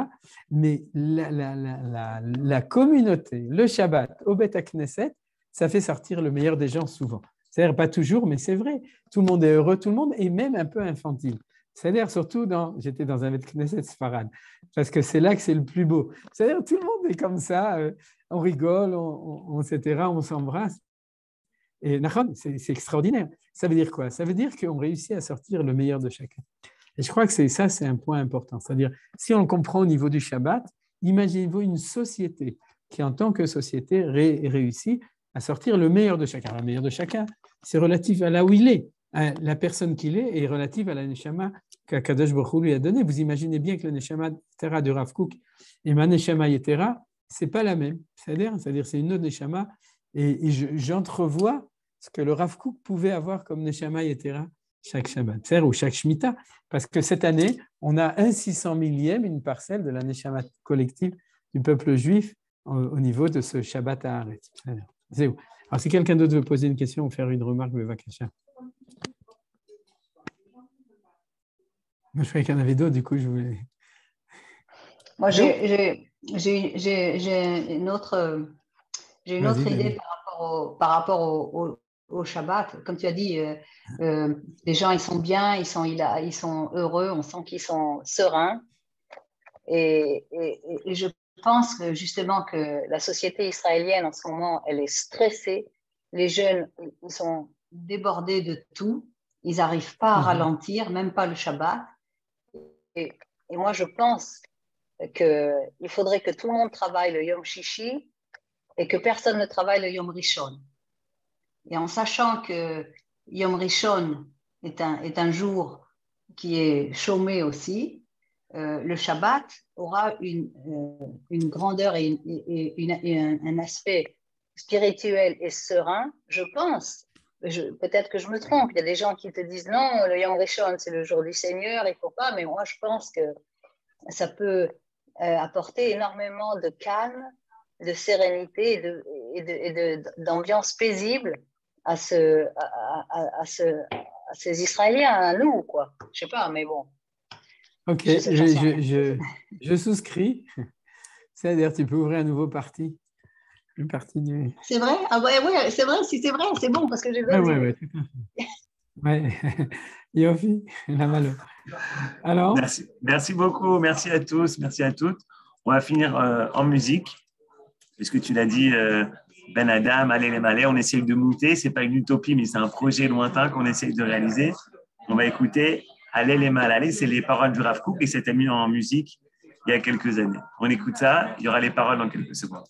Mais la communauté, le Shabbat au Beth Knesset, ça fait sortir le meilleur des gens souvent. C'est-à-dire, pas toujours, mais c'est vrai. Tout le monde est heureux, tout le monde est même un peu infantile. C'est-à-dire, surtout j'étais dans un Beth Knesset Sfarad, parce que c'est là que c'est le plus beau. C'est-à-dire, tout le monde est comme ça, on rigole, etc., on s'embrasse. Et c'est extraordinaire. Ça veut dire quoi? Ça veut dire qu'on réussit à sortir le meilleur de chacun. Et je crois que c'est un point important. C'est-à-dire, si on le comprend au niveau du Shabbat, imaginez-vous une société qui, en tant que société, réussit à sortir le meilleur de chacun. Le meilleur de chacun, c'est relatif à là où il est. La personne qu'il est relative à la neshama qu'Akadosh Baruch Hu lui a donnée. Vous imaginez bien que la neshama Tera de Rav Kook et ma neshama Yetera, ce n'est pas la même. C'est-à-dire c'est une autre neshama. Et j'entrevois ce que le Rav Kook pouvait avoir comme neshama Yetera chaque Shabbat, ou chaque Shemitah. Parce que cette année, on a 1/600 millième, une parcelle de la neshama collective du peuple juif au niveau de ce Shabbat à Haaretz. C'est où? Alors, si quelqu'un d'autre veut poser une question ou faire une remarque, Bevakasha. Moi, je croyais qu'il y en avait d'autres, du coup, je voulais. Moi, j'ai une autre idée par rapport au Shabbat. Comme tu as dit, les gens, ils sont bien, ils sont heureux, on sent qu'ils sont sereins. Et je pense que justement que la société israélienne, en ce moment, elle est stressée. Les jeunes, ils sont débordés de tout. Ils n'arrivent pas à ralentir, même pas le Shabbat. Et moi, je pense qu'il faudrait que tout le monde travaille le Yom Shishi et que personne ne travaille le Yom Rishon. Et en sachant que Yom Rishon est un jour qui est chômé aussi, le Shabbat aura une grandeur et un aspect spirituel et serein, je pense. Peut-être que je me trompe, il y a des gens qui te disent non, le Yom Rishon c'est le jour du Seigneur, il ne faut pas, mais moi je pense que ça peut apporter énormément de calme, de sérénité et d'ambiance paisible à ces Israéliens, à nous, quoi. Je ne sais pas, mais bon. Ok, je souscris. C'est-à-dire, tu peux ouvrir un nouveau parti. Le parti du... C'est vrai? Ah ouais, c'est vrai, si c'est vrai, c'est bon, parce que j'ai Ouais, tout à fait. Ouais. Yofi, la malo. Alors, Merci beaucoup, merci à tous, merci à toutes. On va finir en musique, puisque tu l'as dit, Ben Adam, Allez les Malais, on essaye de monter, c'est pas une utopie, mais c'est un projet lointain qu'on essaye de réaliser. On va écouter Allez les Malais, c'est les paroles du Rav Kook et c'était mis en musique il y a quelques années. On écoute ça, il y aura les paroles dans quelques secondes.